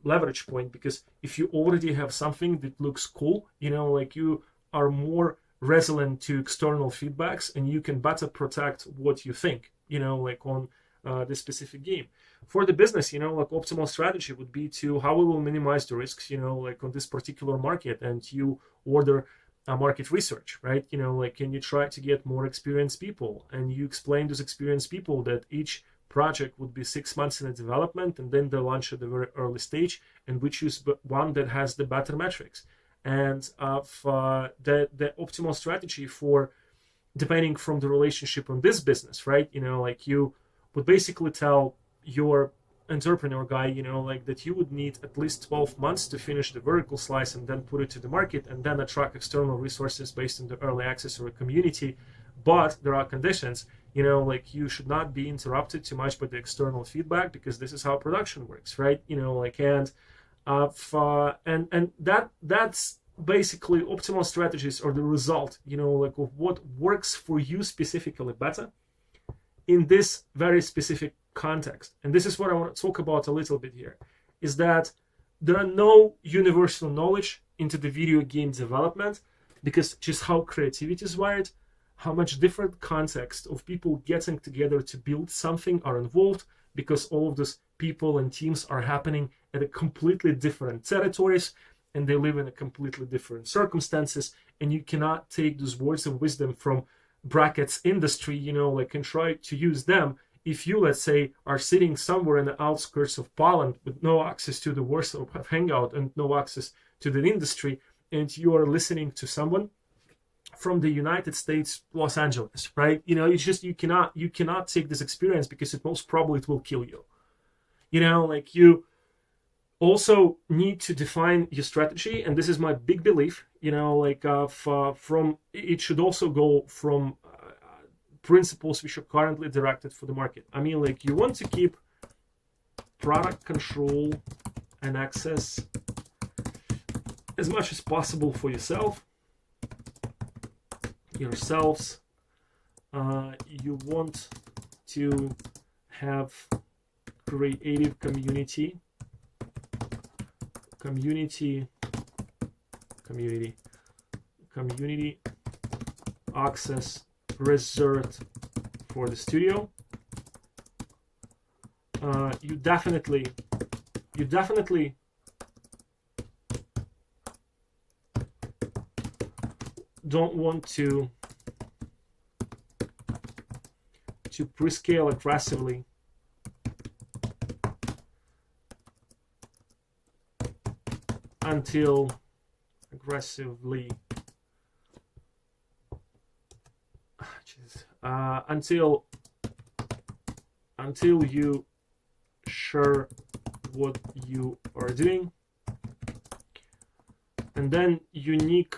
leverage point, because if you already have something that looks cool, you are more resilient to external feedbacks, and you can better protect what you think, on this specific game. For the business, optimal strategy would be to how we will minimize the risks, on this particular market, and you order market research, right? Like, can you try to get more experienced people, and you explain to those experienced people that each project would be 6 months in a development, and then they launch at the very early stage, and we choose one that has the better metrics. And the optimal strategy for, depending from the relationship on this business, right? Like, you would basically tell your entrepreneur guy, like, that you would need at least 12 months to finish the vertical slice and then put it to the market, and then attract external resources based on the early access or a community. But there are conditions. Like, you should not be interrupted too much by the external feedback, because this is how production works, right? Like, and that's basically optimal strategies, or the result, like, of what works for you specifically better in this very specific context. And this is what I want to talk about a little bit here, is that there are no universal knowledge into the video game development, because just how creativity is wired, how much different context of people getting together to build something are involved, because all of those people and teams are happening at a completely different territories, and they live in a completely different circumstances, and you cannot take those words of wisdom from brackets industry, like, and try to use them if you, let's say, are sitting somewhere in the outskirts of Poland with no access to the Warsaw Hangout and no access to the industry, and you are listening to someone from the United States, Los Angeles, right? It's just, you cannot take this experience, because it most probably it will kill you. Like, you also need to define your strategy, and this is my big belief. Like, from it should also go from principles which are currently directed for the market. I mean, like, you want to keep product control and access as much as possible for yourselves. You want to have creative community access reserved for the studio. You definitely don't want to pre-scale aggressively until you sure what you are doing, and then unique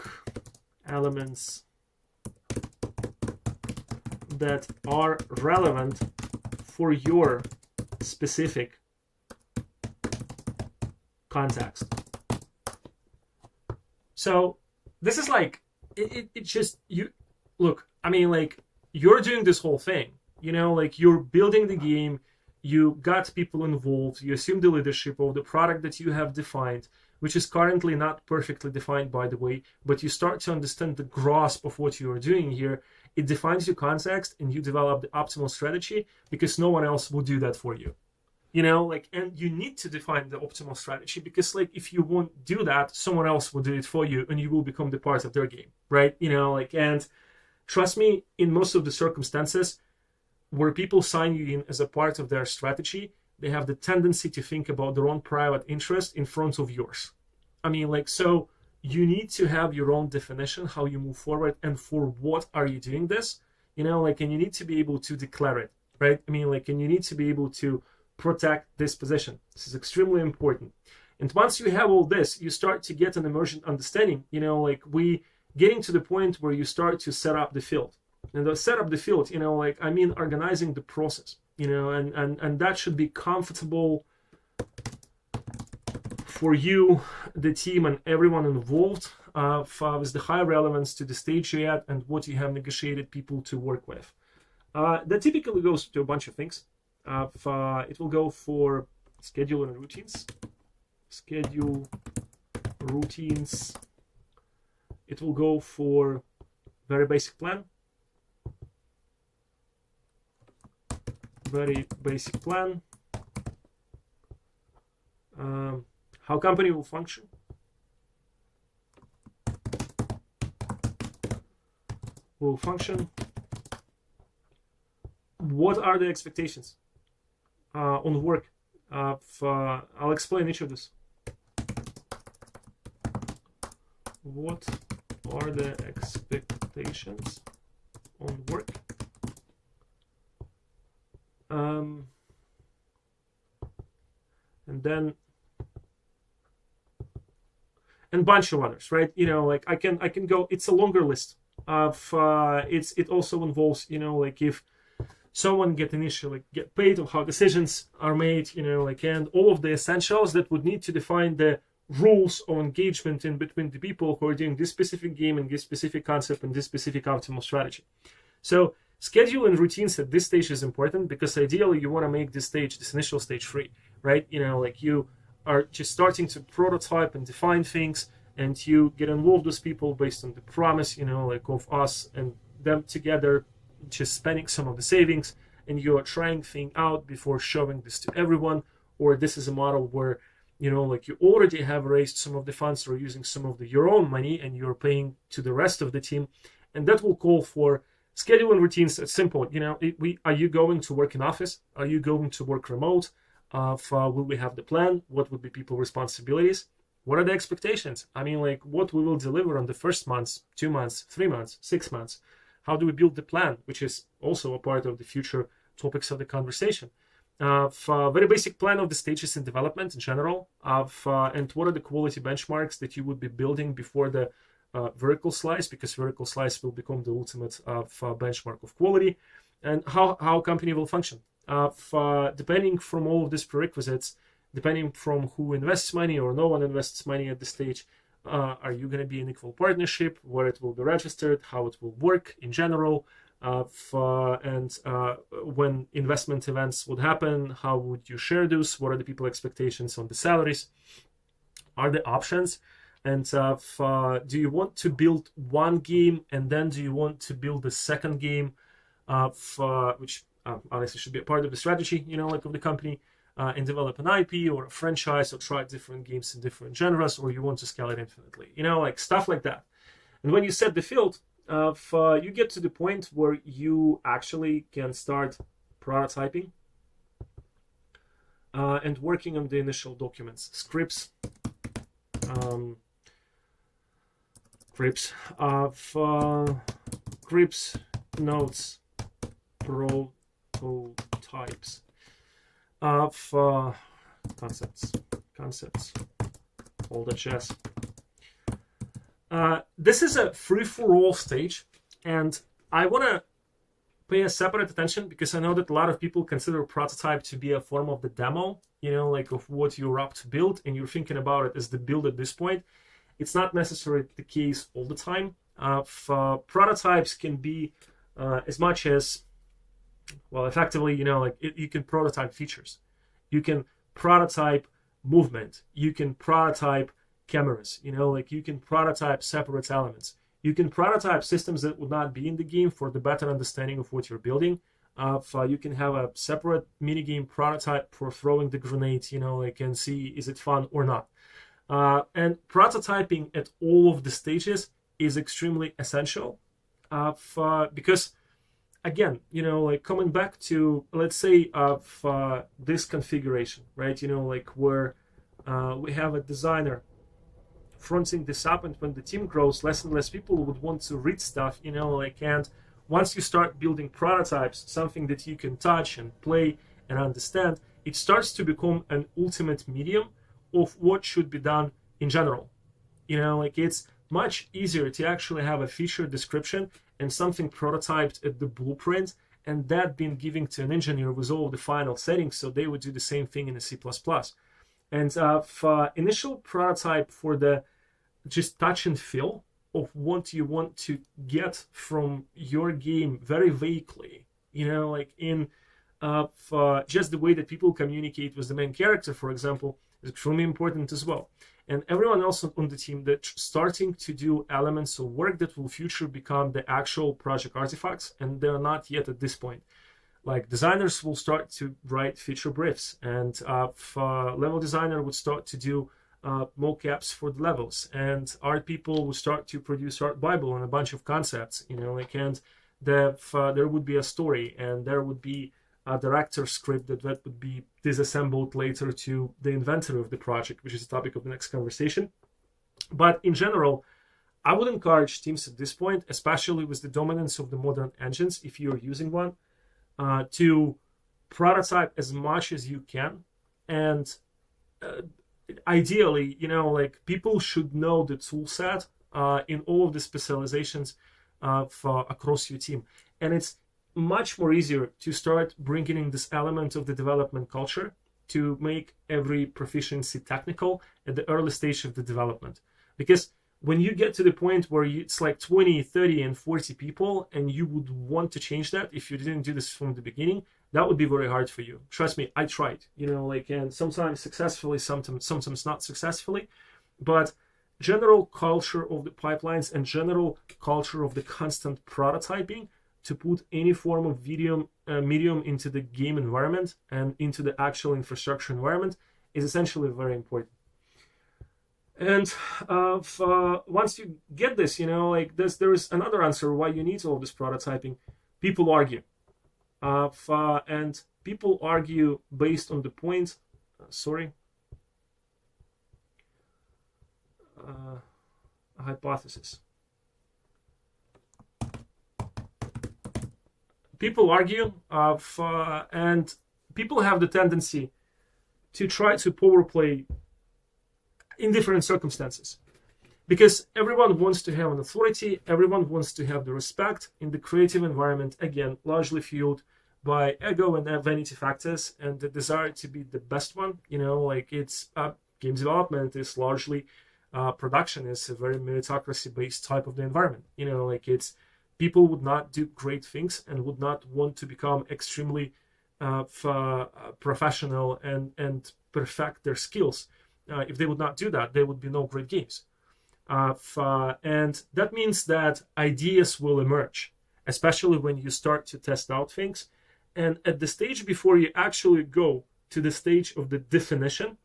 elements that are relevant for your specific context. So this is like, it just, you look, I mean, like, you're doing this whole thing, like, you're building the game, you got people involved, you assume the leadership of the product that you have defined, which is currently not perfectly defined, by the way, but you start to understand the grasp of what you are doing here. It defines your context, and you develop the optimal strategy, because no one else will do that for you. Like, and you need to define the optimal strategy, because, like, if you won't do that, someone else will do it for you, and you will become the part of their game, right? Like, and trust me, in most of the circumstances where people sign you in as a part of their strategy, they have the tendency to think about their own private interest in front of yours. I mean, like, so you need to have your own definition how you move forward, and for what are you doing this, like, and you need to be able to declare it, right? I mean, like, and you need to be able to protect this position. This is extremely important. And once you have all this, you start to get an emergent understanding, like, we getting to the point where you start to set up the field. And to set up the field, like, I mean, organizing the process, and that should be comfortable for you, the team, and everyone involved, with the high relevance to the stage you're at and what you have negotiated people to work with. That typically goes to a bunch of things. It will go for schedule routines. It will go for very basic plan. How company will function. will function. What are the expectations on work? I'll explain each of this. What are the expectations on work? And then and bunch of others, right? You know, like I can go. It's a longer list of. It also involves, you know, like if someone get paid, or how decisions are made, you know, like, and all of the essentials that would need to define the rules of engagement in between the people who are doing this specific game and this specific concept and this specific optimal strategy. So schedule and routines at this stage is important, because ideally you want to make this initial stage free, right? You know, like you are just starting to prototype and define things, and you get involved with people based on the promise, you know, like of us and them together, just spending some of the savings, and you are trying things out before showing this to everyone. Or this is a model where, you know, like you already have raised some of the funds or using some of your own money, and you're paying to the rest of the team, and that will call for schedule and routines. It's simple, you know. Are you going to work in office? Are you going to work remote? Will we have the plan? What would be people's responsibilities? What are the expectations? I mean, like, what we will deliver on the first months, 2 months, 3 months, 6 months? How do we build the plan, which is also a part of the future topics of the conversation? Very basic plan of the stages in development in general, and what are the quality benchmarks that you would be building before the vertical slice, because vertical slice will become the ultimate benchmark of quality, and how company will function. Depending from all of these prerequisites, depending from who invests money or no one invests money at this stage, are you going to be an equal partnership, where it will be registered, how it will work in general, and when investment events would happen, how would you share those? What are the people expectations on the salaries? Are the options? And do you want to build one game, and then do you want to build a second game, which obviously should be a part of the strategy, you know, like of the company, and develop an IP or a franchise, or try different games in different genres, or you want to scale it infinitely, you know, like stuff like that. And when you set the field, you get to the point where you actually can start prototyping and working on the initial documents, scripts, notes, prototypes of concepts, all that jazz. This is a free-for-all stage, and I want to pay a separate attention, because I know that a lot of people consider prototype to be a form of the demo, you know, like of what you're up to build, and you're thinking about it as the build at this point. It's not necessarily the case all the time. Prototypes can be as much as, well, effectively, you know, like you can prototype features, you can prototype movement, you can prototype cameras, you know, like you can prototype separate elements, you can prototype systems that would not be in the game for the better understanding of what you're building. You can have a separate minigame prototype for throwing the grenade, you know, like, and see is it fun or not. And prototyping at all of the stages is extremely essential, because, again, you know, like coming back to, let's say, this configuration, right? You know, like where we have a designer fronting this up, and when the team grows, less and less people would want to read stuff, you know, like, and once you start building prototypes, something that you can touch and play and understand, it starts to become an ultimate medium of what should be done in general. You know, like it's much easier to actually have a feature description and something prototyped at the blueprint, and that being given to an engineer with all the final settings, so they would do the same thing in a C++. And for initial prototype for the just touch and feel of what you want to get from your game very vaguely, you know, like in just the way that people communicate with the main character, for example, is extremely important as well. And everyone else on the team that's starting to do elements of work that will future become the actual project artifacts, and they're not yet at this point. Like designers will start to write feature briefs, and level designer would start to do mockups for the levels, and art people would start to produce art bible and a bunch of concepts, and there would be a story, and there would be a director's script that would be disassembled later to the inventor of the project, which is the topic of the next conversation. But in general, I would encourage teams at this point, especially with the dominance of the modern engines, if you're using one, to prototype as much as you can. And ideally, people should know the tool set in all of the specializations across your team. And it's much more easier to start bringing in this element of the development culture to make every proficiency technical at the early stage of the development. Because when you get to the point where it's like 20, 30, and 40 people, and you would want to change that if you didn't do this from the beginning, that would be very hard for you. Trust me, I tried, and sometimes successfully, sometimes not successfully. But general culture of the pipelines and general culture of the constant prototyping to put any form of medium into the game environment and into the actual infrastructure environment is essentially very important. And once you get this, there is another answer why you need all this prototyping. People argue. And people argue based on the point, hypothesis. People argue, and people have the tendency to try to power play in different circumstances, because everyone wants to have an authority, everyone wants to have the respect in the creative environment, again, largely fueled by ego and vanity factors and the desire to be the best one. It's game development is largely production is a very meritocracy based type of the environment. It's people would not do great things and would not want to become extremely professional and perfect their skills. If they would not do that, there would be no great games. And that means that ideas will emerge, especially when you start to test out things. And at the stage before you actually go to the stage of the definition,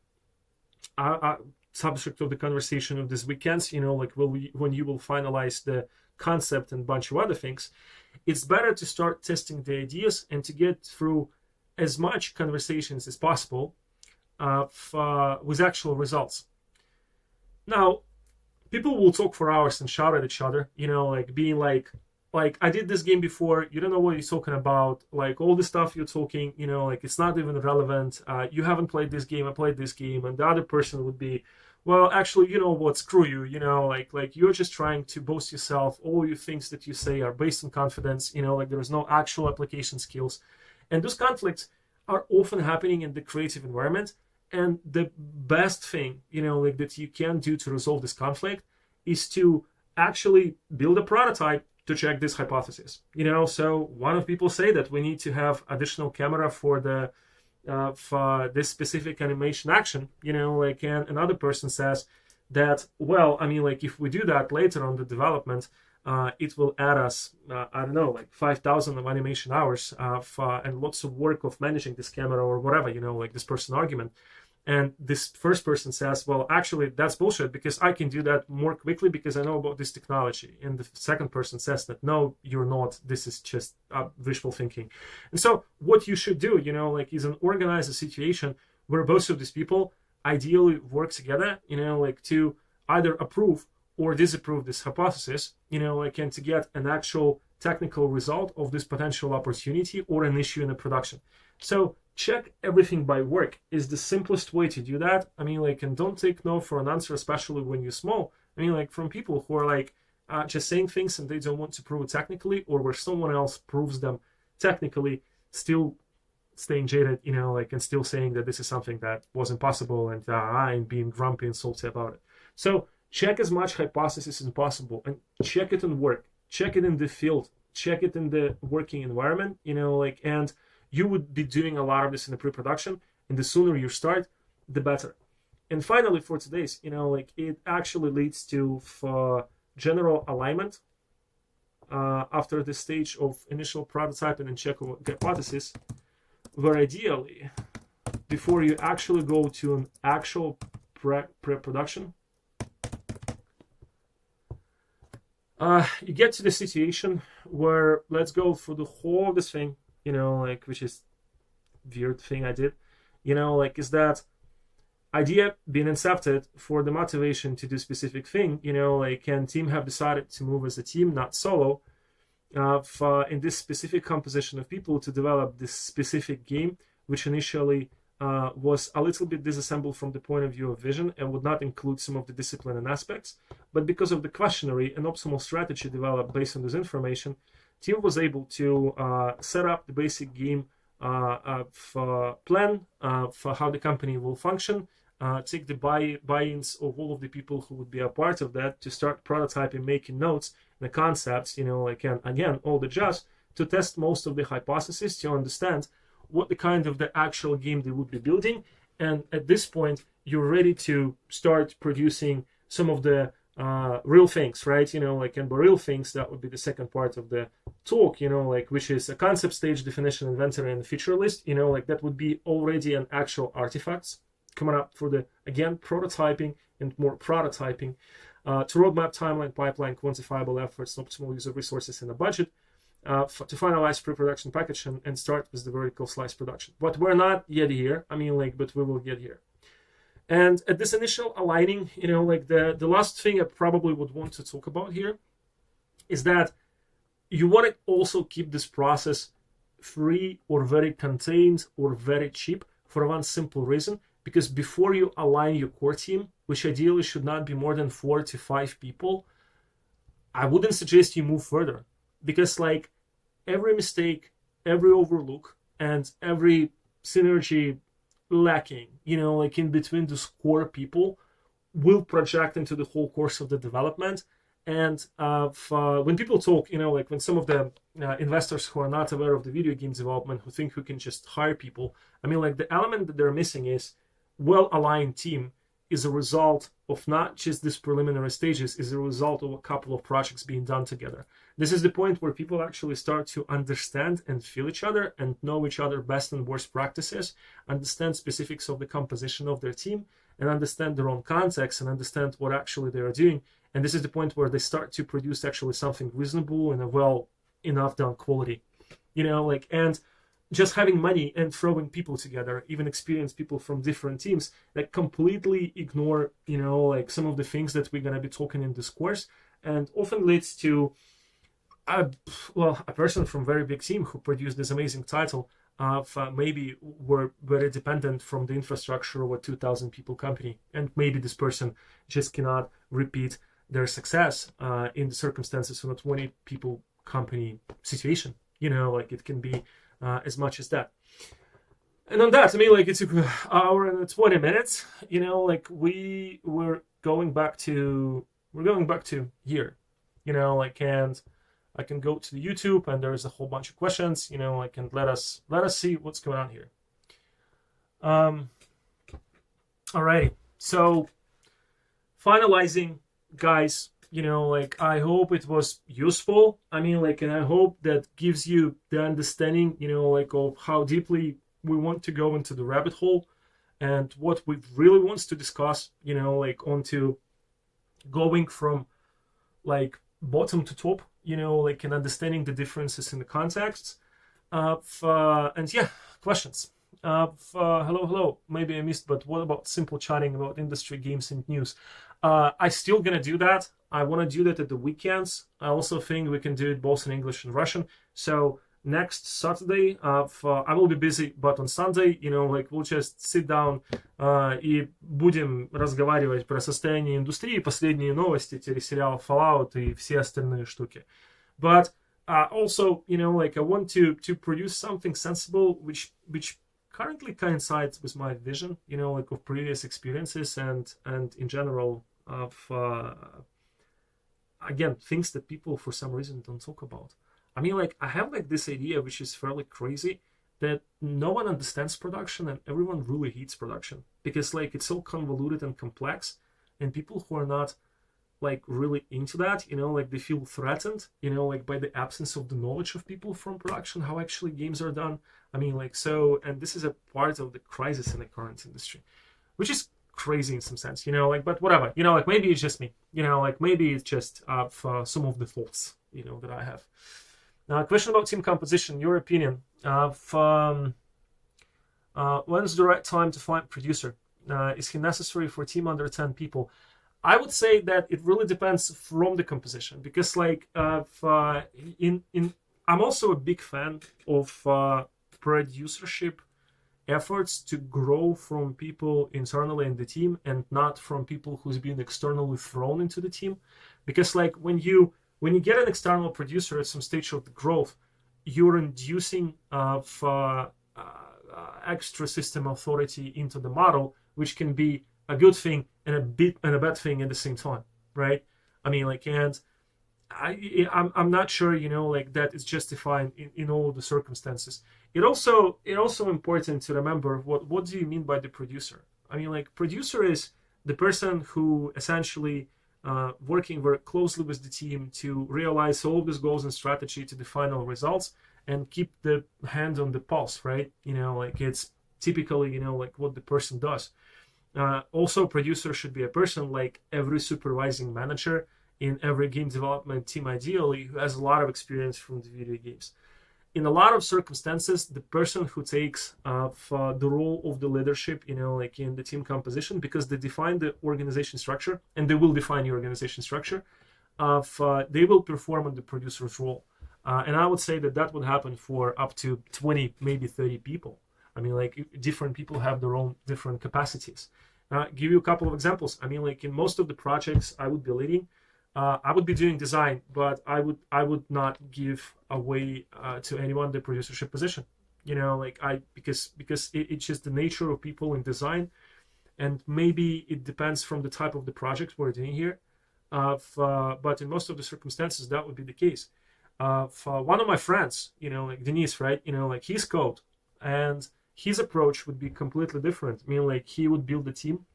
subject of the conversation of this weekends, when you will finalize the concept and a bunch of other things, it's better to start testing the ideas and to get through as much conversations as possible with actual results. Now, people will talk for hours and shout at each other, being like, I did this game before, you don't know what you're talking about, all the stuff you're talking, it's not even relevant, you haven't played this game, I played this game. And the other person would be, well, actually, you know what, screw you, you're just trying to boast yourself, all your things that you say are based on confidence, there is no actual application skills. And those conflicts are often happening in the creative environment. And the best thing, that you can do to resolve this conflict is to actually build a prototype to check this hypothesis. So one of people say that we need to have additional camera for the for this specific animation action, and another person says that, well, if we do that later on the development, it will add us, 5,000 of animation hours and lots of work of managing this camera or whatever, this person argument. And this first person says, well, actually, that's bullshit because I can do that more quickly because I know about this technology. And the second person says that, no, you're not. This is just wishful thinking. And so what you should do, is organize a situation where both of these people ideally work together, to either approve or disapprove this hypothesis, and to get an actual technical result of this potential opportunity or an issue in the production. So check everything by work is the simplest way to do that. And don't take no for an answer, especially when you're small. From people who are just saying things and they don't want to prove it technically, or where someone else proves them technically, still staying jaded, and still saying that this is something that wasn't possible and being grumpy and salty about it. So check as much hypothesis as possible and check it in work, check it in the field, check it in the working environment, and you would be doing a lot of this in the pre-production, and the sooner you start, the better. And finally, for today's, it actually leads to general alignment after the stage of initial prototyping and check of hypothesis, where ideally, before you actually go to an actual pre-production, you get to the situation where, let's go for the whole of this thing, like, which is weird thing I did, like, is that idea being incepted for the motivation to do specific thing, like, and team have decided to move as a team, not solo, in this specific composition of people to develop this specific game, which initially was a little bit disassembled from the point of view of vision and would not include some of the discipline and aspects. But because of the questionnaire and optimal strategy developed based on this information, team was able to set up the basic game plan for how the company will function, take the buy-ins of all of the people who would be a part of that to start prototyping, making notes, the concepts, like, and again, all the jazz, to test most of the hypotheses, to understand what the kind of the actual game they would be building. And at this point, you're ready to start producing some of the real things, right? Like, and by real things, that would be the second part of the talk, like, which is a concept stage, definition, inventory, and feature list, like, that would be already an actual artifacts coming up for the, again, prototyping and more prototyping, to roadmap, timeline, pipeline, quantifiable efforts, optimal use of resources and a budget, to finalize pre-production package and start with the vertical slice production. But we're not yet here. But we will get here. And at this initial aligning, like, the last thing I probably would want to talk about here is that you want to also keep this process free or very contained or very cheap for one simple reason, because before you align your core team, which ideally should not be more than 4 to 5 people, I wouldn't suggest you move further. Because, like, every mistake, every overlook, and every synergy lacking, like, in between those core people will project into the whole course of the development. And when people talk, like, when some of the investors who are not aware of the video game development, who think who can just hire people, like, the element that they're missing is well-aligned team is a result of not just these preliminary stages, is a result of a couple of projects being done together. This is the point where people actually start to understand and feel each other and know each other best and worst practices, understand specifics of the composition of their team, and understand their own context and understand what actually they are doing. And this is the point where they start to produce actually something reasonable and a well enough done quality, and just having money and throwing people together, even experienced people from different teams, that completely ignore, like, some of the things that we're going to be talking in this course, and often leads to a person from very big team who produced this amazing title maybe were very dependent from the infrastructure of a 2,000 people company, and maybe this person just cannot repeat their success in the circumstances of a 20 people company situation. Like, it can be as much as that. And on that, like, it took an hour and 20 minutes, like, we're going back to here, like, and I can go to the YouTube and there's a whole bunch of questions, like, and let us see what's going on here. Alrighty, so finalizing, guys, like, I hope it was useful. Like, and I hope that gives you the understanding, like, of how deeply we want to go into the rabbit hole and what we really want to discuss, like, onto going from, like, bottom to top, like, and understanding the differences in the contexts. And yeah, questions. Hello. Maybe I missed, but what about simple chatting about industry, games, and news? I still gonna do that. I want to do that at the weekends. I also think we can do it both in English and Russian. So next Saturday, I will be busy, but on Sunday, like, we'll just sit down и будем разговаривать про состояние индустрии, последние новости, телесериал Fallout и все остальные штуки. But also, like, I want to produce something sensible, which currently coincides with my vision, like, of previous experiences and in general of again, things that people for some reason don't talk about. Like, I have, like, this idea which is fairly crazy, that no one understands production and everyone really hates production because, like, it's so convoluted and complex, and people who are not, like, really into that, like, they feel threatened, like, by the absence of the knowledge of people from production, how actually games are done. Like, so, and this is a part of the crisis in the current industry, which is crazy in some sense, like, but whatever, like maybe it's just me, like maybe it's just some of the thoughts, that I have. Now, question about team composition, your opinion. When's the right time to find producer? Is he necessary for a team under 10 people? I would say that it really depends from the composition, because like I'm also a big fan of producership efforts to grow from people internally in the team and not from people who's been externally thrown into the team. Because like when you get an external producer at some stage of the growth, you're inducing extra system authority into the model, which can be a good thing and a bad thing at the same time, right? I mean, like, and I'm not sure, like that is justified in all the circumstances. It also important to remember what do you mean by the producer? I mean, like, producer is the person who essentially working very closely with the team to realize all of these goals and strategy to the final results and keep the hand on the pulse, right? Like it's typically, like what the person does. Also, producer should be a person like every supervising manager in every game development team, ideally, who has a lot of experience from the video games. In a lot of circumstances, the person who takes the role of the leadership, like in the team composition, because they define the organization structure, and they will define your organization structure, they will perform on the producer's role. And I would say that would happen for up to 20, maybe 30 people. I mean, like, different people have their own different capacities. Give you a couple of examples. I mean, like, in most of the projects I would be leading, I would be doing design, but I would not give away to anyone the producership position. Because it's just the nature of people in design, and maybe it depends from the type of the project we're doing here. But in most of the circumstances, that would be the case. For one of my friends, like Denise, right? Like his code and his approach would be completely different. I mean, like, he would build a team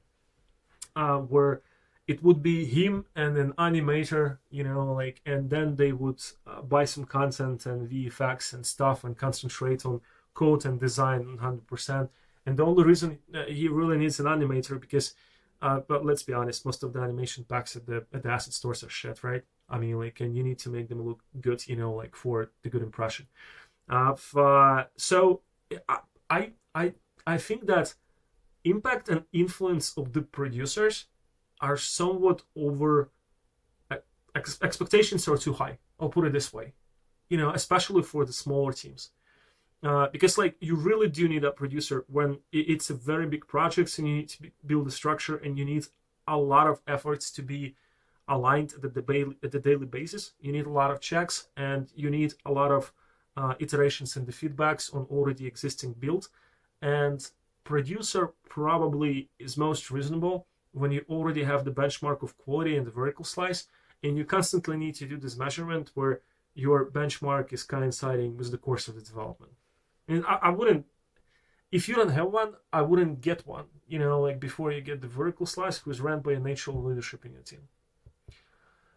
where it would be him and an animator, like, and then they would buy some content and VFX and stuff and concentrate on code and design 100%. And the only reason he really needs an animator because, but let's be honest, most of the animation packs at the asset stores are shit, right? I mean, like, and you need to make them look good, like for the good impression. So I think that impact and influence of the producers are somewhat over. Expectations are too high. I'll put it this way, especially for the smaller teams, because like you really do need a producer when it's a very big project and you need to build a structure and you need a lot of efforts to be aligned at the daily basis. You need a lot of checks and you need a lot of iterations and the feedbacks on already existing build. And producer probably is most reasonable when you already have the benchmark of quality and the vertical slice, and you constantly need to do this measurement where your benchmark is coinciding with the course of the development. And I wouldn't, if you don't have one, I wouldn't get one, like before you get the vertical slice, who's ran by a natural leadership in your team.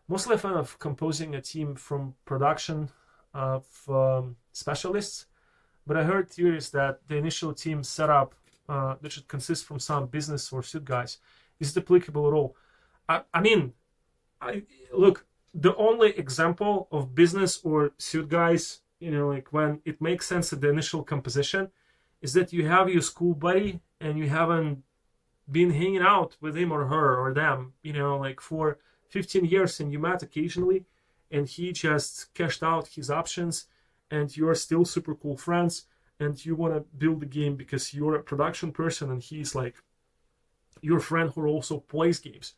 Mostly a fan of composing a team from production of specialists, but I heard theories that the initial team setup that should consist from some business or suit guys. Is it applicable at all? I mean, look, the only example of business or suit guys, like when it makes sense at the initial composition, is that you have your school buddy and you haven't been hanging out with him or her or them, like for 15 years, and you met occasionally, and he just cashed out his options, and you're still super cool friends, and you want to build the game because you're a production person and he's like your friend who also plays games.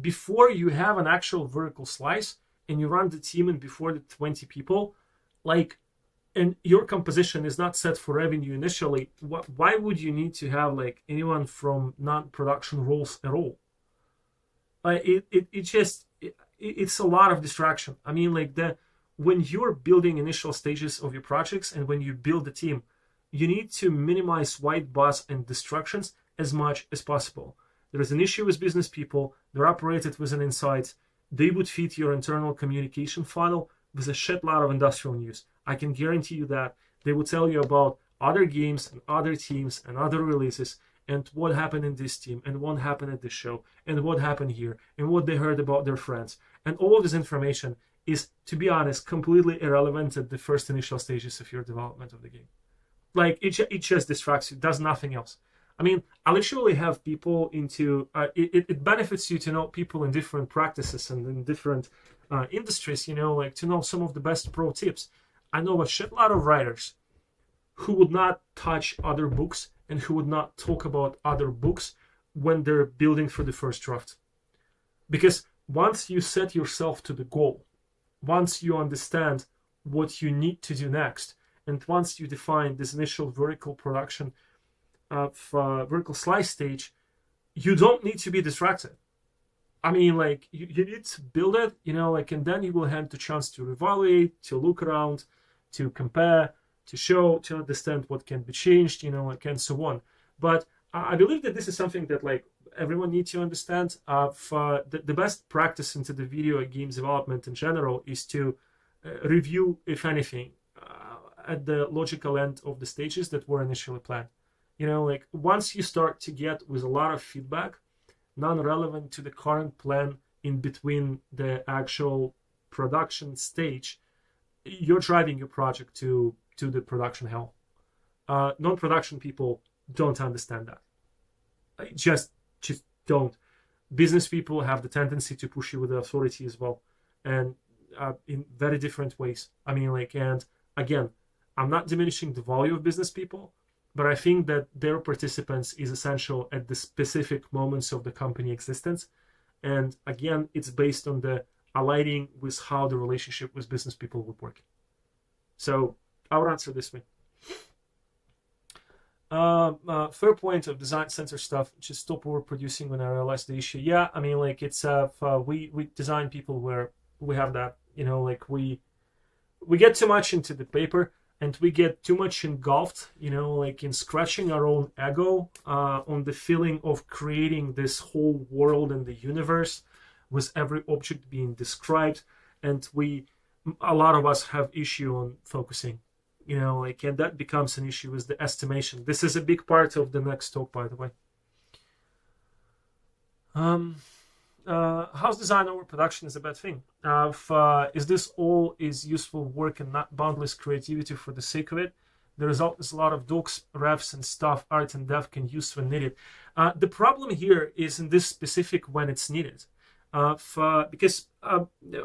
Before you have an actual vertical slice and you run the team and before the 20 people, like, and your composition is not set for revenue initially, why would you need to have like anyone from non-production roles at all? It's a lot of distraction. I mean, like, when you're building initial stages of your projects and when you build a team, you need to minimize white buzz and distractions as much as possible. There is an issue with business people. They're operated with an insight. They would feed your internal communication funnel with a shit lot of industrial news. I can guarantee you that they would tell you about other games and other teams and other releases, and what happened in this team, and what happened at this show, and what happened here, and what they heard about their friends. And all of this information is, to be honest, completely irrelevant at the first initial stages of your development of the game. Like, it just distracts you, does nothing else. I mean, I literally have people into, it benefits you to know people in different practices and in different industries, like to know some of the best pro tips. I know a shitload of writers who would not touch other books and who would not talk about other books when they're building for the first draft. Because once you set yourself to the goal, once you understand what you need to do next, and once you define this initial vertical production of vertical slice stage, you don't need to be distracted. I mean, like, you need to build it, and then you will have the chance to evaluate, to look around, to compare, to show, to understand what can be changed, and so on. But I believe that this is something that, like, everyone needs to understand. The best practice into the video games development in general is to review, if anything, at the logical end of the stages that were initially planned. Like, once you start to get with a lot of feedback, non-relevant to the current plan in between the actual production stage, you're driving your project to the production hell. Non-production people don't understand that. Just don't. Business people have the tendency to push you with authority as well, and in very different ways. I mean, like, and again, I'm not diminishing the value of business people, but I think that their participants is essential at the specific moments of the company existence. And again, it's based on the aligning with how the relationship with business people would work. So I would answer this way. Fair point of design center stuff. Just stop overproducing when I realize the issue. Yeah, I mean, like, it's we design people where we have that, like, we get too much into the paper. And we get too much engulfed, like, in scratching our own ego on the feeling of creating this whole world and the universe with every object being described. And a lot of us have issue on focusing, like, and that becomes an issue with the estimation. This is a big part of the next talk, by the way. House design over production is a bad thing. Is this all is useful work and not boundless creativity for the sake of it? The result is a lot of docs, refs, and stuff art and dev can use when needed. The problem here is in this specific when it's needed. Because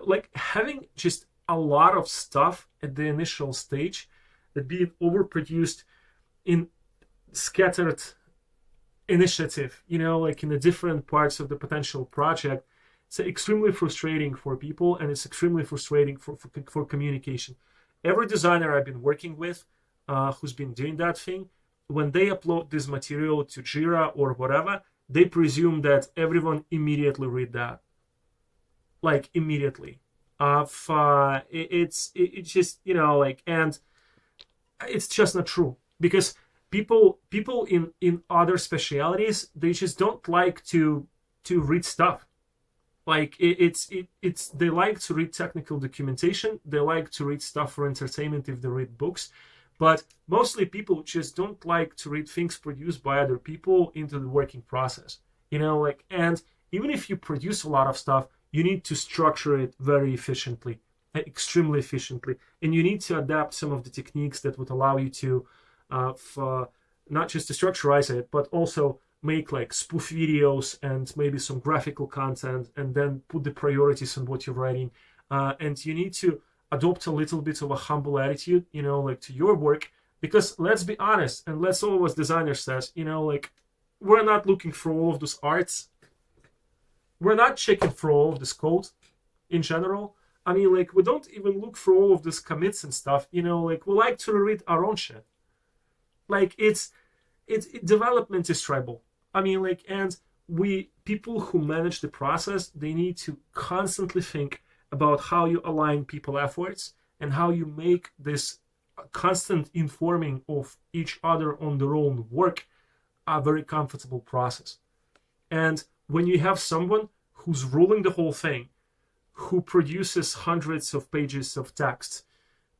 like, having just a lot of stuff at the initial stage that being overproduced in scattered initiative, like in the different parts of the potential project, it's extremely frustrating for people, and it's extremely frustrating for communication. Every designer I've been working with who's been doing that thing, when they upload this material to Jira or whatever, they presume that everyone immediately read that, like, immediately. It's just, like, and it's just not true, because people in other specialities, they just don't like to read stuff. Like, it's they like to read technical documentation, they like to read stuff for entertainment if they read books, but mostly people just don't like to read things produced by other people into the working process. Like, and even if you produce a lot of stuff, you need to structure it very efficiently, extremely efficiently, and you need to adapt some of the techniques that would allow you to not just to structurize it, but also make, like, spoof videos and maybe some graphical content, and then put the priorities on what you're writing. And you need to adopt a little bit of a humble attitude, like, to your work, because let's be honest, and let's all, as designers says, like, we're not looking for all of those arts. We're not checking for all of this code in general. I mean, like, we don't even look for all of these commits and stuff, like, we like to read our own shit. Like, development is tribal. I mean, like, and people who manage the process, they need to constantly think about how you align people efforts and how you make this constant informing of each other on their own work a very comfortable process. And when you have someone who's ruling the whole thing, who produces hundreds of pages of text,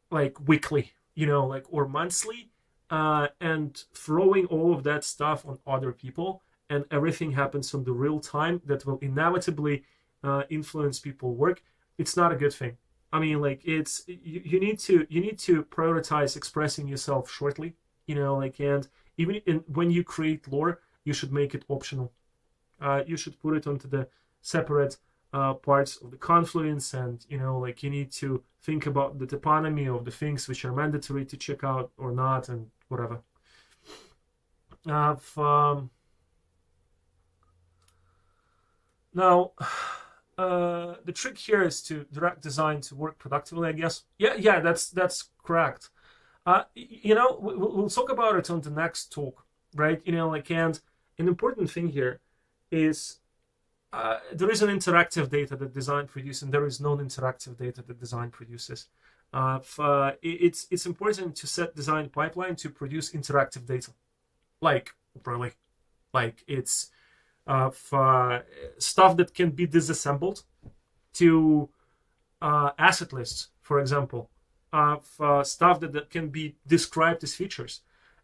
like, weekly, like, or monthly, and throwing all of that stuff on other people, and everything happens on the real time that will inevitably influence people work. It's not a good thing. I mean, like, it's you need to prioritize expressing yourself shortly, and even when you create lore, you should make it optional. You should put it onto the separate parts of the confluence, and you need to think about the toponymy of the things which are mandatory to check out or not, and whatever. Now, the trick here is to direct design to work productively, I guess. Yeah, that's correct. We'll talk about it on the next talk, right? And an important thing here is there is an interactive data that design produces, and there is non-interactive data that design produces. It's important to set design pipeline to produce interactive data, like really, like it's stuff that can be disassembled to asset lists, for example, stuff that can be described as features,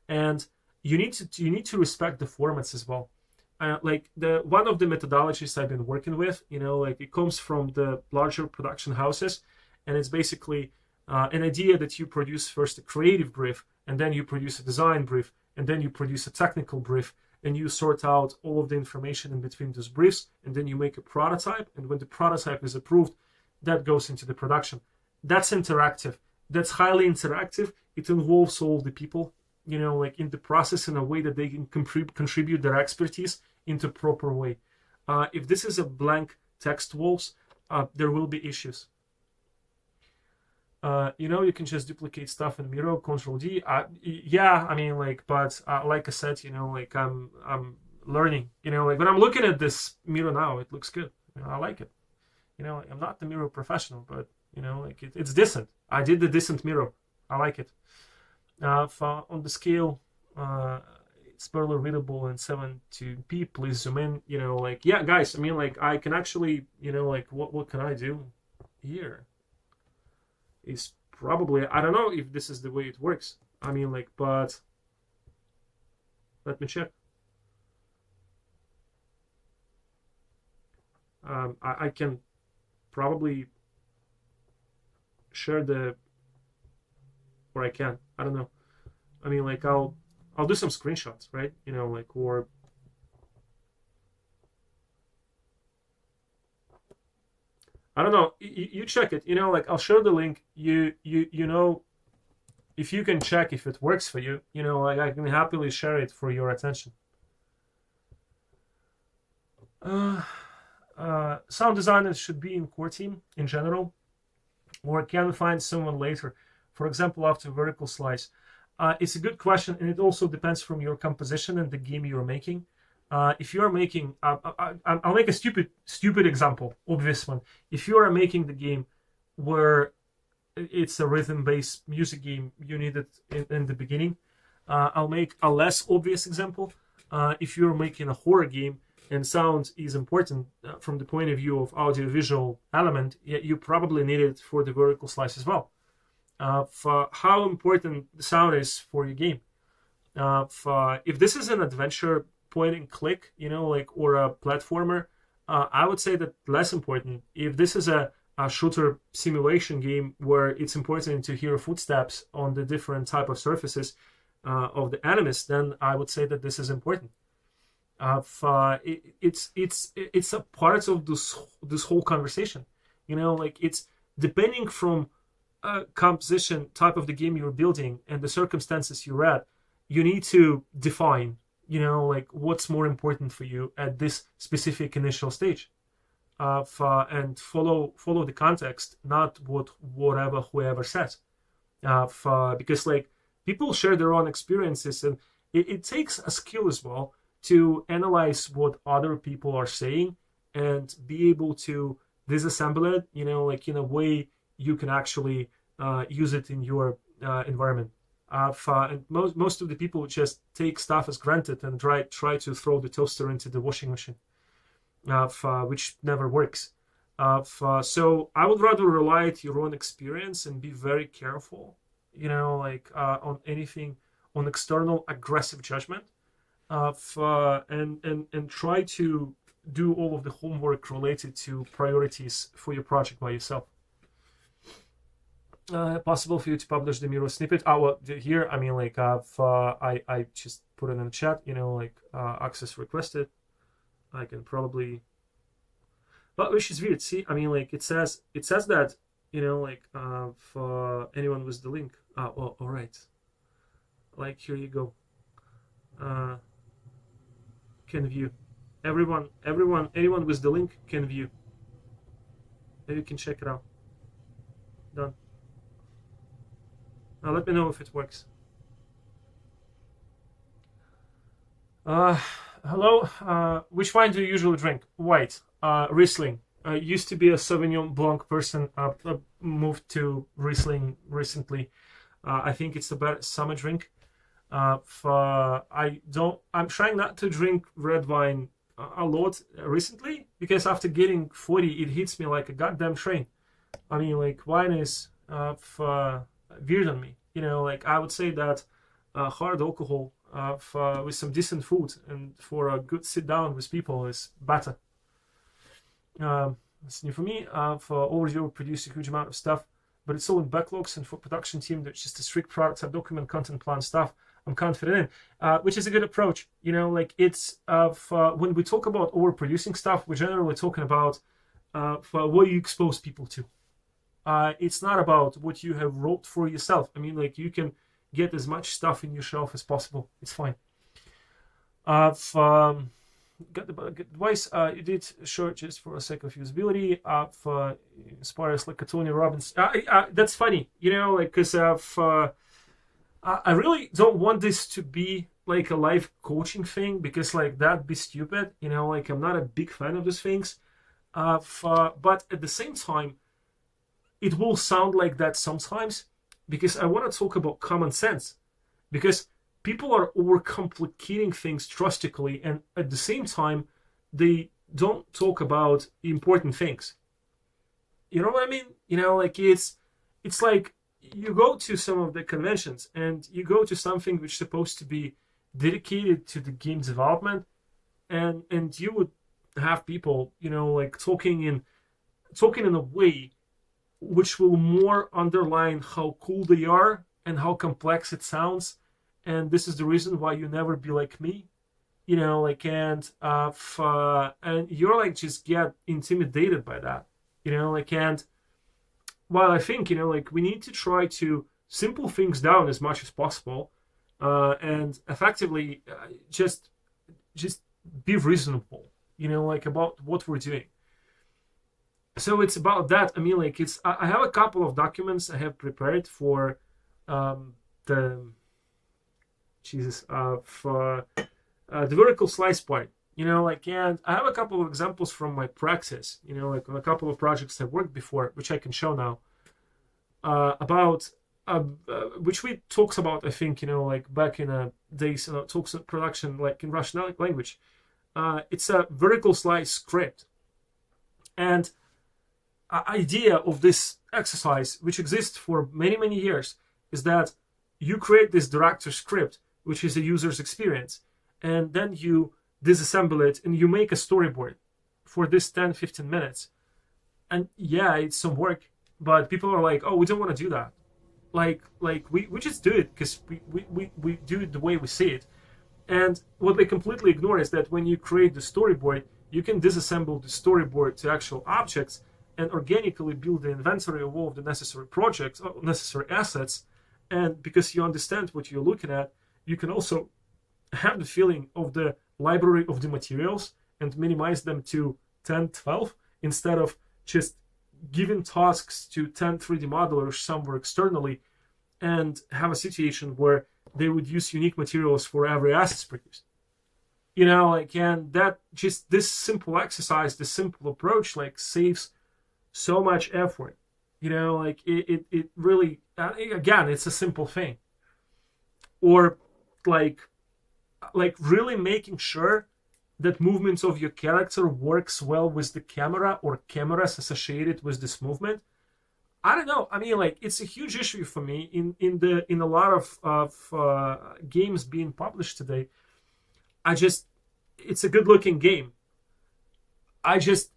and you need to respect the formats as well. Like one of the methodologies I've been working with, it comes from the larger production houses, and it's basically an idea that you produce first a creative brief, and then you produce a design brief, and then you produce a technical brief, and you sort out all of the information in between those briefs, and then you make a prototype, and when the prototype is approved, that goes into the production. That's interactive. That's highly interactive. It involves all the people, in the process in a way that they can contribute their expertise into proper way. If this is a blank text walls, there will be issues. You can just duplicate stuff in Miro, Control D. Yeah, I mean, but like I said, I'm learning. When I'm looking at this Miro now, it looks good. I like it. I'm not the Miro professional, but it's decent. I did the decent Miro. I like it. On the scale, it's barely readable in 720p. Please zoom in. Yeah, guys. I mean, I can actually, what can I do here? Is probably, I don't know if this is the way it works. I mean, but let me check. I can probably share or I can. I don't know. I mean, I'll do some screenshots, right? Or I don't know. You check it. I'll share the link. You if you can check if it works for you. I can happily share it for your attention. Sound designers should be in core team in general, or can find someone later. For example, after vertical slice. It's a good question, and it also depends from your composition and the game you're making. If you're making, I'll make a stupid example, obvious one. If you are making the game where it's a rhythm-based music game, you need it in the beginning. I'll make a less obvious example. If you're making a horror game and sound is important from the point of view of audio-visual element, you probably need it for the vertical slice as well. For how important the sound is for your game. If this is an adventure point and click, or a platformer, I would say that less important. If this is a shooter simulation game where it's important to hear footsteps on the different type of surfaces of the enemies, then I would say that this is important. It's a part of this whole conversation. It's depending from composition type of the game you're building and the circumstances you're at, you need to define what's more important for you at this specific initial stage, and follow the context, not whoever says, because people share their own experiences, and it takes a skill as well to analyze what other people are saying and be able to disassemble it, in a way you can actually use it in your environment. And most of the people just take stuff as granted and try to throw the toaster into the washing machine, which never works. So I would rather rely on your own experience and be very careful, on anything, on external aggressive judgment and try to do all of the homework related to priorities for your project by yourself. Possible for you to publish the Miro snippet? Well, here, I mean, like, I just put it in the chat, access requested. I can probably, but which is weird. See, I mean, like, it says that, for anyone with the link. Well, all right. Like, here you go. Can view. Anyone with the link can view. Maybe you can check it out. Done. Now let me know if it works. Hello. Which wine do you usually drink? White. Riesling. Used to be a Sauvignon Blanc person. Moved to Riesling recently. I think it's a better summer drink. I'm trying not to drink red wine a lot recently, because after getting 40, it hits me like a goddamn train. I mean, like, wine is weird on me. I would say that hard alcohol with some decent food and for a good sit down with people is better. It's new for me. For overdue, produce a huge amount of stuff, but it's all in backlogs, and for production team, there's just a strict product type document, content plan stuff I'm confident in, which is a good approach. It's when we talk about overproducing stuff, we're generally talking about for what you expose people to. It's not about what you have wrote for yourself. I mean, like, you can get as much stuff in your shelf as possible. It's fine. Got the good advice. You did short just for the sake of usability. Inspires like a Tony Robbins. That's funny, because I really don't want this to be like a life coaching thing, because like that'd be stupid. I'm not a big fan of those things. But at the same time, it will sound like that sometimes, because I want to talk about common sense, because people are overcomplicating things drastically, and at the same time, they don't talk about important things. You know what I mean? It's like you go to some of the conventions and you go to something which is supposed to be dedicated to the game development, and you would have people, talking in a way which will more underline how cool they are and how complex it sounds. And this is the reason why you never be like me, and you're like, just get intimidated by that, and while I think, we need to try to simple things down as much as possible, and effectively just be reasonable, about what we're doing. So it's about that. I mean, like, I have a couple of documents I have prepared for for the vertical slice part, and I have a couple of examples from my practice, on a couple of projects I've worked before, which I can show now, about which we talked about, I think, back in days, talks in production, like in Russian language. It's a vertical slice script, and idea of this exercise, which exists for many, many years, is that you create this director script, which is a user's experience, and then you disassemble it and you make a storyboard for this 10-15 minutes. And yeah, it's some work, but people are like, oh, we don't want to do that. Like we just do it because we do it the way we see it. And what they completely ignore is that when you create the storyboard, you can disassemble the storyboard to actual objects and organically build the inventory of all of the necessary projects, necessary assets. And because you understand what you're looking at, you can also have the feeling of the library of the materials and minimize them to 10, 12, instead of just giving tasks to 10 3D modelers somewhere externally and have a situation where they would use unique materials for every asset produced. And that just this simple exercise, this simple approach, saves so much effort. It really, again, it's a simple thing. Or really making sure that movements of your character works well with the camera or cameras associated with this movement. I don't know. I mean, like, it's a huge issue for me in a lot of games being published today. I just It's a good looking game. I just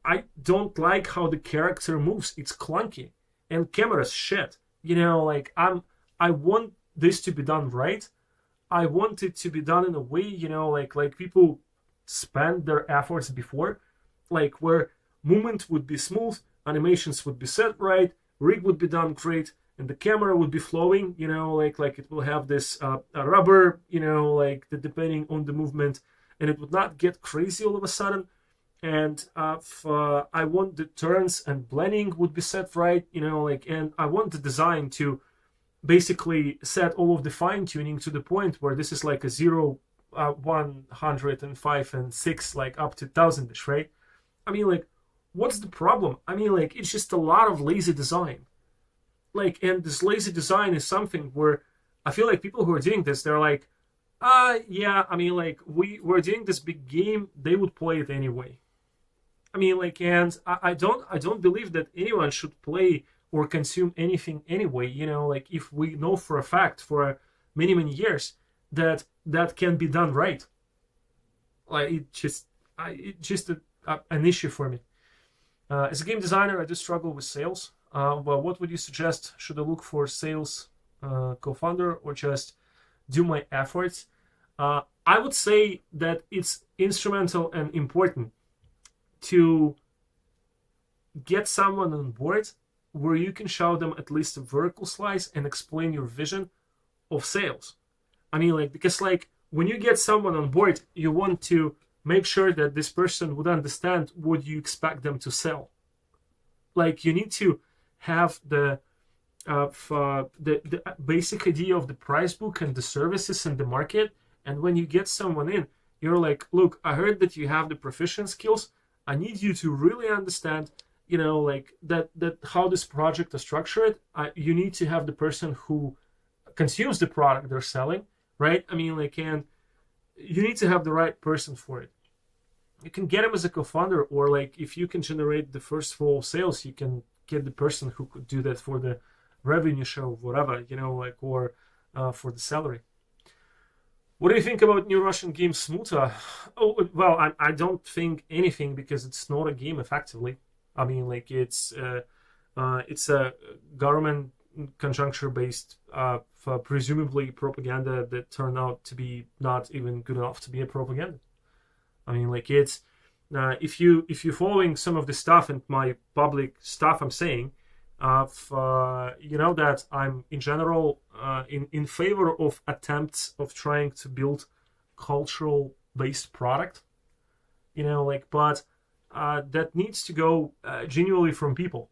I don't like how the character moves. It's clunky and camera's shit. Like, I want this to be done right. I want it to be done in a way, like people spend their efforts before, like where movement would be smooth, animations would be set right, rig would be done great, and the camera would be flowing, like it will have this a rubber, depending on the movement, and it would not get crazy all of a sudden. And I want the turns and blending would be set right, and I want the design to basically set all of the fine tuning to the point where this is like a 0, 105 and 6, like up to 1000ish, right? I mean, like, what's the problem? I mean, like, it's just a lot of lazy design. Like, and this lazy design is something where I feel like people who are doing this, they're like, yeah, I mean, like, we're doing this big game, they would play it anyway. I mean, like, and I don't believe that anyone should play or consume anything anyway. Like, if we know for a fact for many years that can be done right, like, it's just an issue for me. As a game designer, I do struggle with sales. Well, what would you suggest? Should I look for sales co-founder or just do my efforts? I would say that it's instrumental and important to get someone on board where you can show them at least a vertical slice and explain your vision of sales. I mean, like, because, like, when you get someone on board, you want to make sure that this person would understand what you expect them to sell. Like, you need to have the basic idea of the price book and the services and the market. And when you get someone in, you're like, look, I heard that you have the proficient skills. I need you to really understand, like that how this project is structured. You need to have the person who consumes the product they're selling, right? I mean, like, and you need to have the right person for it. You can get him as a co-founder, or, like, if you can generate the first full sales, you can get the person who could do that for the revenue share, whatever, like, or for the salary. What do you think about new Russian game Smuta? Oh, well, I don't think anything, because it's not a game effectively. I mean, like, it's a government conjuncture-based, presumably propaganda that turned out to be not even good enough to be a propaganda. I mean, like, it's if you're following some of the stuff and my public stuff I'm saying, you know that I'm in general in favor of attempts of trying to build cultural based product, like, but that needs to go genuinely from people,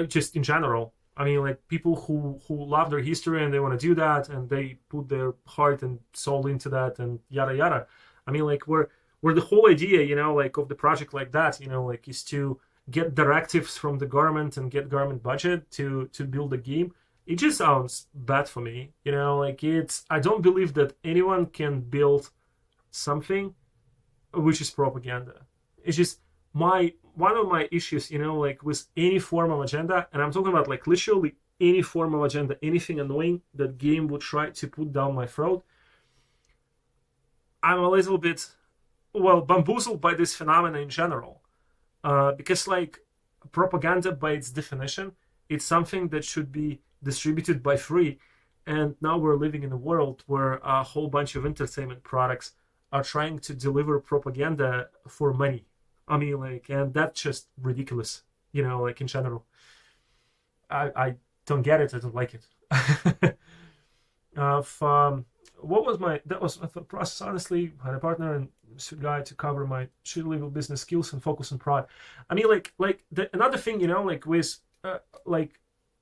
just in general. I mean, like, people who love their history and they want to do that and they put their heart and soul into that and yada yada. I mean, like, where the whole idea, like, of the project like that, like, is to get directives from the government and get government budget to build a game. It just sounds bad for me, like, I don't believe that anyone can build something which is propaganda. It's just one of my issues, like, with any form of agenda, and I'm talking about, like, literally any form of agenda, anything annoying that game would try to put down my throat. I'm a little bit, bamboozled by this phenomena in general. Because, like, propaganda by its definition, it's something that should be distributed by free. And now we're living in a world where a whole bunch of entertainment products are trying to deliver propaganda for money. I mean, like, and that's just ridiculous, like, in general. I don't get it. I don't like it. What was that was the process, honestly. I had a partner and guy to cover my shit level business skills and focus on prod. I mean, another thing, like, with like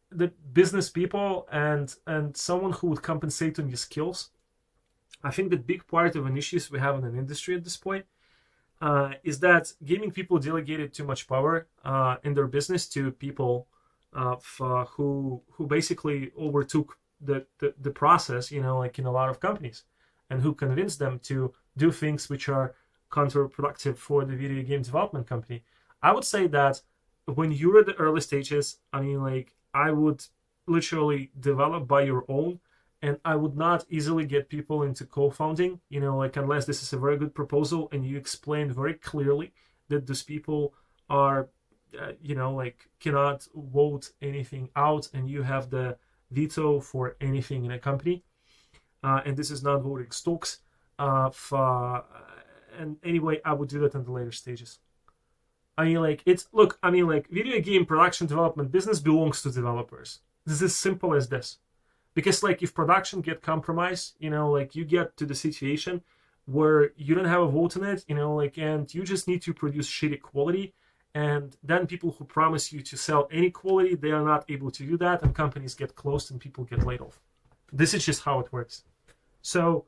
the business people and someone who would compensate on your skills. I think the big part of an issues we have in an industry at this point is that gaming people delegated too much power in their business to people who basically overtook the process, like, in a lot of companies, and who convinced them to do things which are counterproductive for the video game development company. I would say that when you're at the early stages, I mean, like, I would literally develop by your own, and I would not easily get people into co-founding, like, unless this is a very good proposal and you explain very clearly that those people are, like, cannot vote anything out, and you have the veto for anything in a company, and this is not voting stocks. And anyway, I would do that in the later stages. I mean, like, video game production development business belongs to developers. This is as simple as this. Because, like, if production get compromised, like, you get to the situation where you don't have a vote in it, like, and you just need to produce shitty quality, and then people who promise you to sell any quality, they are not able to do that, and companies get closed and people get laid off. This is just how it works. So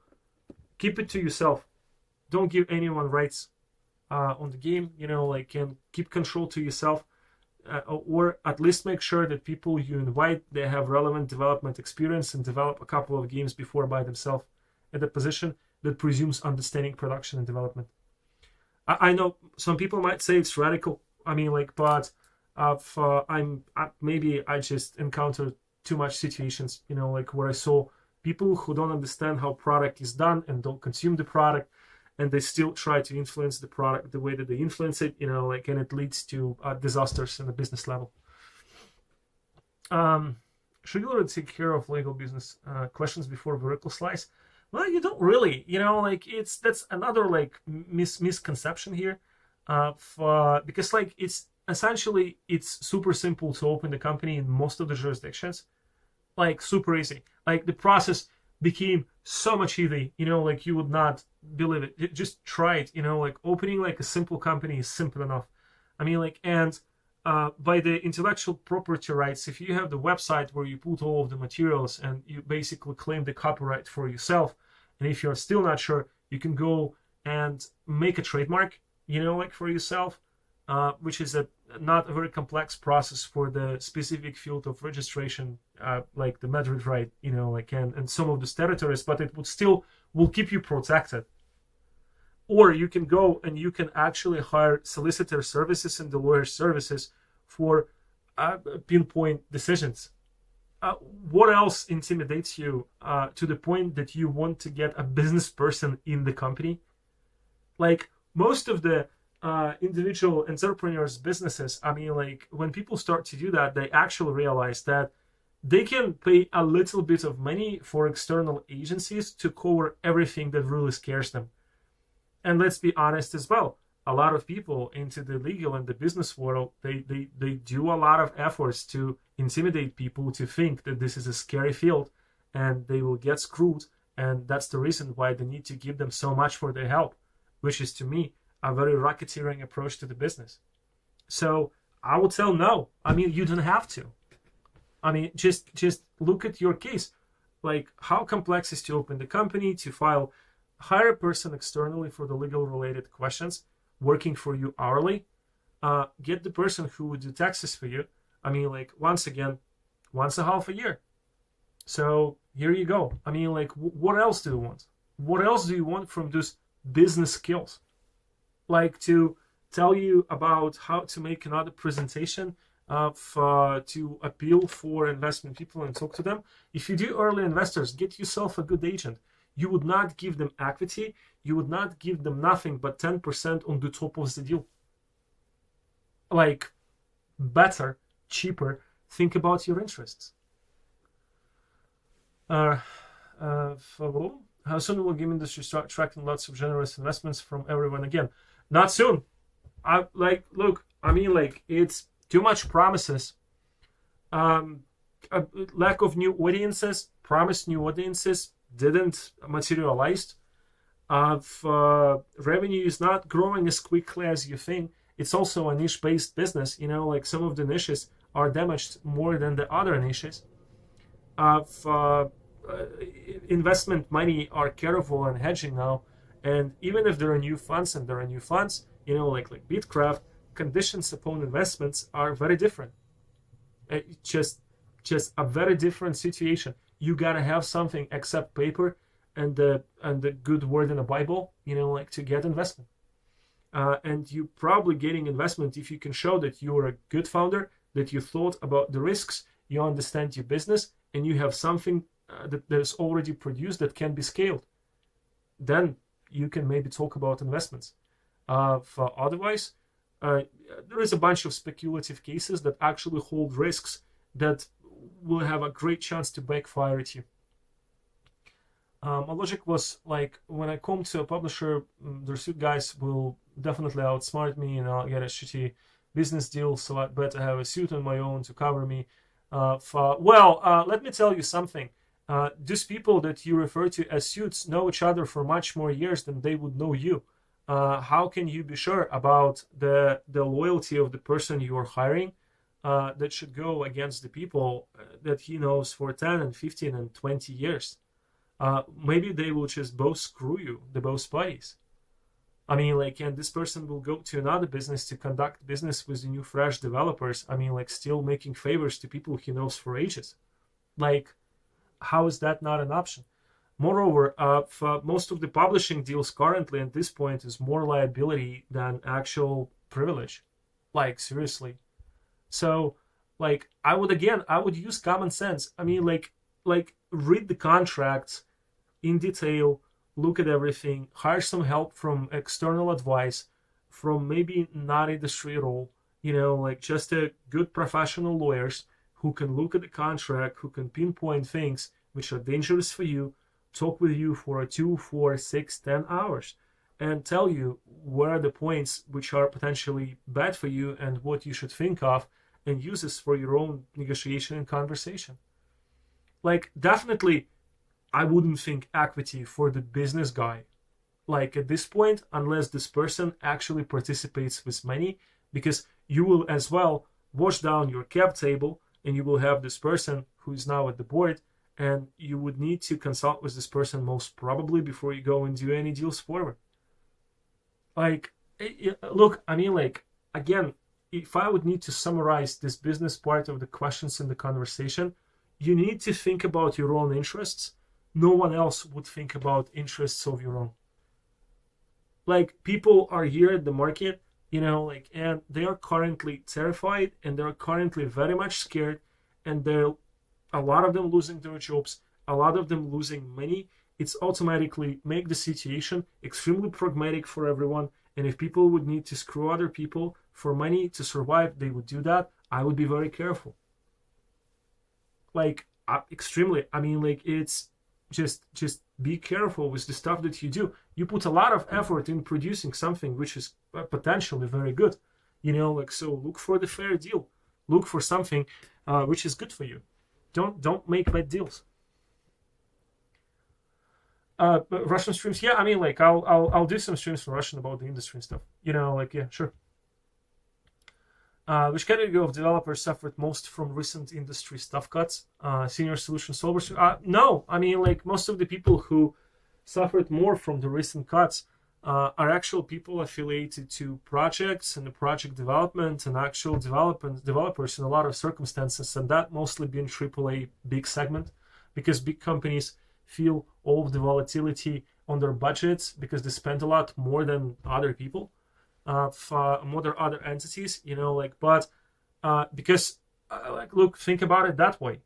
keep it to yourself. Don't give anyone rights on the game, like, and keep control to yourself, or at least make sure that people you invite, they have relevant development experience and develop a couple of games before by themselves at a position that presumes understanding production and development. I know some people might say it's radical. I mean, like, but maybe I just encountered too much situations, like, where I saw people who don't understand how product is done and don't consume the product, and they still try to influence the product the way that they influence it, like, and it leads to disasters in the business level. Should you already take care of legal business questions before vertical slice? Well, you don't really, like, that's another, like, misconception here, because, like, it's essentially, it's super simple to open the company in most of the jurisdictions, like, super easy. Like, the process became so much easier, like, you would not believe it. Just try it, like, opening, like, a simple company is simple enough. I mean, like, and by the intellectual property rights, if you have the website where you put all of the materials and you basically claim the copyright for yourself, and if you're still not sure, you can go and make a trademark, like, for yourself, which is not a very complex process for the specific field of registration, like the Madrid right, like, and some of those territories, but it will keep you protected. Or you can go and you can actually hire solicitor services and the lawyer services for pinpoint decisions. What else intimidates you to the point that you want to get a business person in the company? Like, most of the individual entrepreneurs' businesses, I mean, like, when people start to do that, they actually realize that they can pay a little bit of money for external agencies to cover everything that really scares them. And let's be honest as well, a lot of people into the legal and the business world, they do a lot of efforts to intimidate people to think that this is a scary field and they will get screwed. And that's the reason why they need to give them so much for their help, which is, to me, a very racketeering approach to the business. So I would tell no. I mean, you don't have to. I mean, just look at your case. Like, how complex is to open the company, to hire a person externally for the legal related questions, working for you hourly, get the person who would do taxes for you. I mean, like, once a half a year. So here you go. I mean, like, what else do you want? What else do you want from those business skills? Like, to tell you about how to make another presentation to appeal for investment people and talk to them. If you do early investors, get yourself a good agent. You would not give them equity. You would not give them nothing but 10% on the top of the deal. Like, better, cheaper, think about your interests. How soon will game industry start attracting lots of generous investments from everyone again? Not soon. It's too much promises. Lack of new audiences, promised new audiences didn't materialize. Revenue is not growing as quickly as you think. It's also a niche-based business. Like, some of the niches are damaged more than the other niches. Investment money are careful and hedging now, and even if there are new funds, like Bitcraft, conditions upon investments are very different. Just a very different situation. You gotta have something except paper and the good word in the Bible, like, to get investment. and you're probably getting investment if you can show that you're a good founder, that you thought about the risks, you understand your business, and you have something that is already produced that can be scaled. Then you can maybe talk about investments. Otherwise, there is a bunch of speculative cases that actually hold risks that will have a great chance to backfire at you. My logic was like, when I come to a publisher, the suit guys will definitely outsmart me and I'll get a shitty business deal, so I'd better have a suit on my own to cover me. Let me tell you something. These people that you refer to as suits know each other for much more years than they would know you. How can you be sure about the loyalty of the person you are hiring that should go against the people that he knows for 10 and 15 and 20 years? Maybe they will just both screw you, the both parties. I mean, like, and this person will go to another business to conduct business with the new fresh developers. I mean, like, still making favors to people he knows for ages. Like, how is that not an option? Moreover, for most of the publishing deals currently at this point is more liability than actual privilege. Like, seriously. So, like, I would use common sense. I mean, like read the contracts in detail, look at everything, hire some help from external advice, from maybe not industry at all, like just a good professional lawyers who can look at the contract, who can pinpoint things which are dangerous for you, talk with you for 2, 4, 6, 10 hours, and tell you what are the points which are potentially bad for you and what you should think of, and use this for your own negotiation and conversation. Like, definitely, I wouldn't think equity for the business guy. Like, at this point, unless this person actually participates with money, because you will as well wash down your cap table, and you will have this person who is now at the board, and you would need to consult with this person most probably before you go and do any deals forward. Like, look, I mean, like, again, if I would need to summarize this business part of the questions in the conversation, you need to think about your own interests. No one else would think about interests of your own. Like, people are here at the market, and they are currently terrified, and they're currently very much scared, and a lot of them losing their jobs, a lot of them losing money. It's automatically make the situation extremely pragmatic for everyone. And if people would need to screw other people for money to survive, they would do that. I would be very careful. Like, extremely. I mean, like, it's just be careful with the stuff that you do. You put a lot of effort in producing something which is potentially very good. So look for the fair deal. Look for something which is good for you. Don't make bad deals. Russian streams, yeah. I mean, like, I'll do some streams in Russian about the industry and stuff. Yeah, sure. Which category of developers suffered most from recent industry staff cuts? Senior solution solvers? No, I mean, like, most of the people who suffered more from the recent cuts are actual people affiliated to projects and the project development and actual developers in a lot of circumstances, and that mostly being AAA big segment, because big companies feel all of the volatility on their budgets because they spend a lot more than other people. For other entities, because look, think about it that way.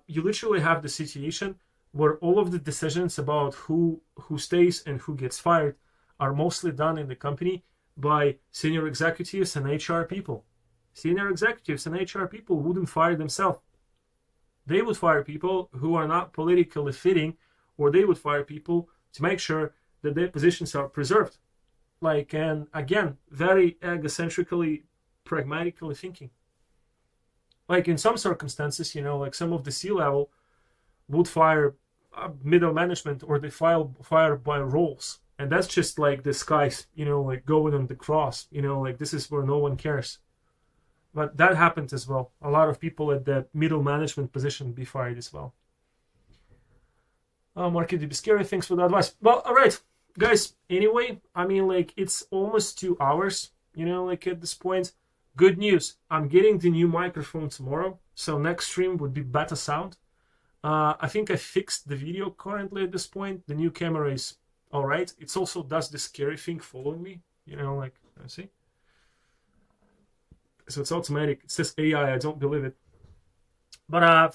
You literally have the situation where all of the decisions about who stays and who gets fired are mostly done in the company by senior executives and HR people. Senior executives and HR people wouldn't fire themselves. They would fire people who are not politically fitting, or they would fire people to make sure that their positions are preserved. Like, and again, very egocentrically, pragmatically thinking. Like, in some circumstances, like some of the C-level would fire middle management, or they fire by roles. And that's just like the skies, like going on the cross, like this is where no one cares. But that happened as well. A lot of people at the middle management position be fired as well. Market to be scary. Thanks for the advice. Well, all right. Guys, anyway, I mean, like, it's almost 2 hours, like, at this point. Good news, I'm getting the new microphone tomorrow, so next stream would be better sound. I think I fixed the video currently at this point. The new camera is all right. It also does the scary thing following me. You know, like, see? So it's automatic. It says AI. I don't believe it. But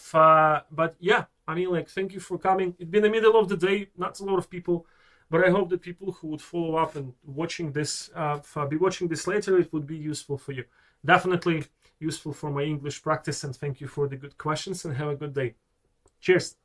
yeah, I mean, like, thank you for coming. It's been the middle of the day, not a lot of people, but I hope that people who would follow up and watching this, be watching this later, it would be useful for you. Definitely useful for my English practice, and thank you for the good questions, and have a good day. Cheers.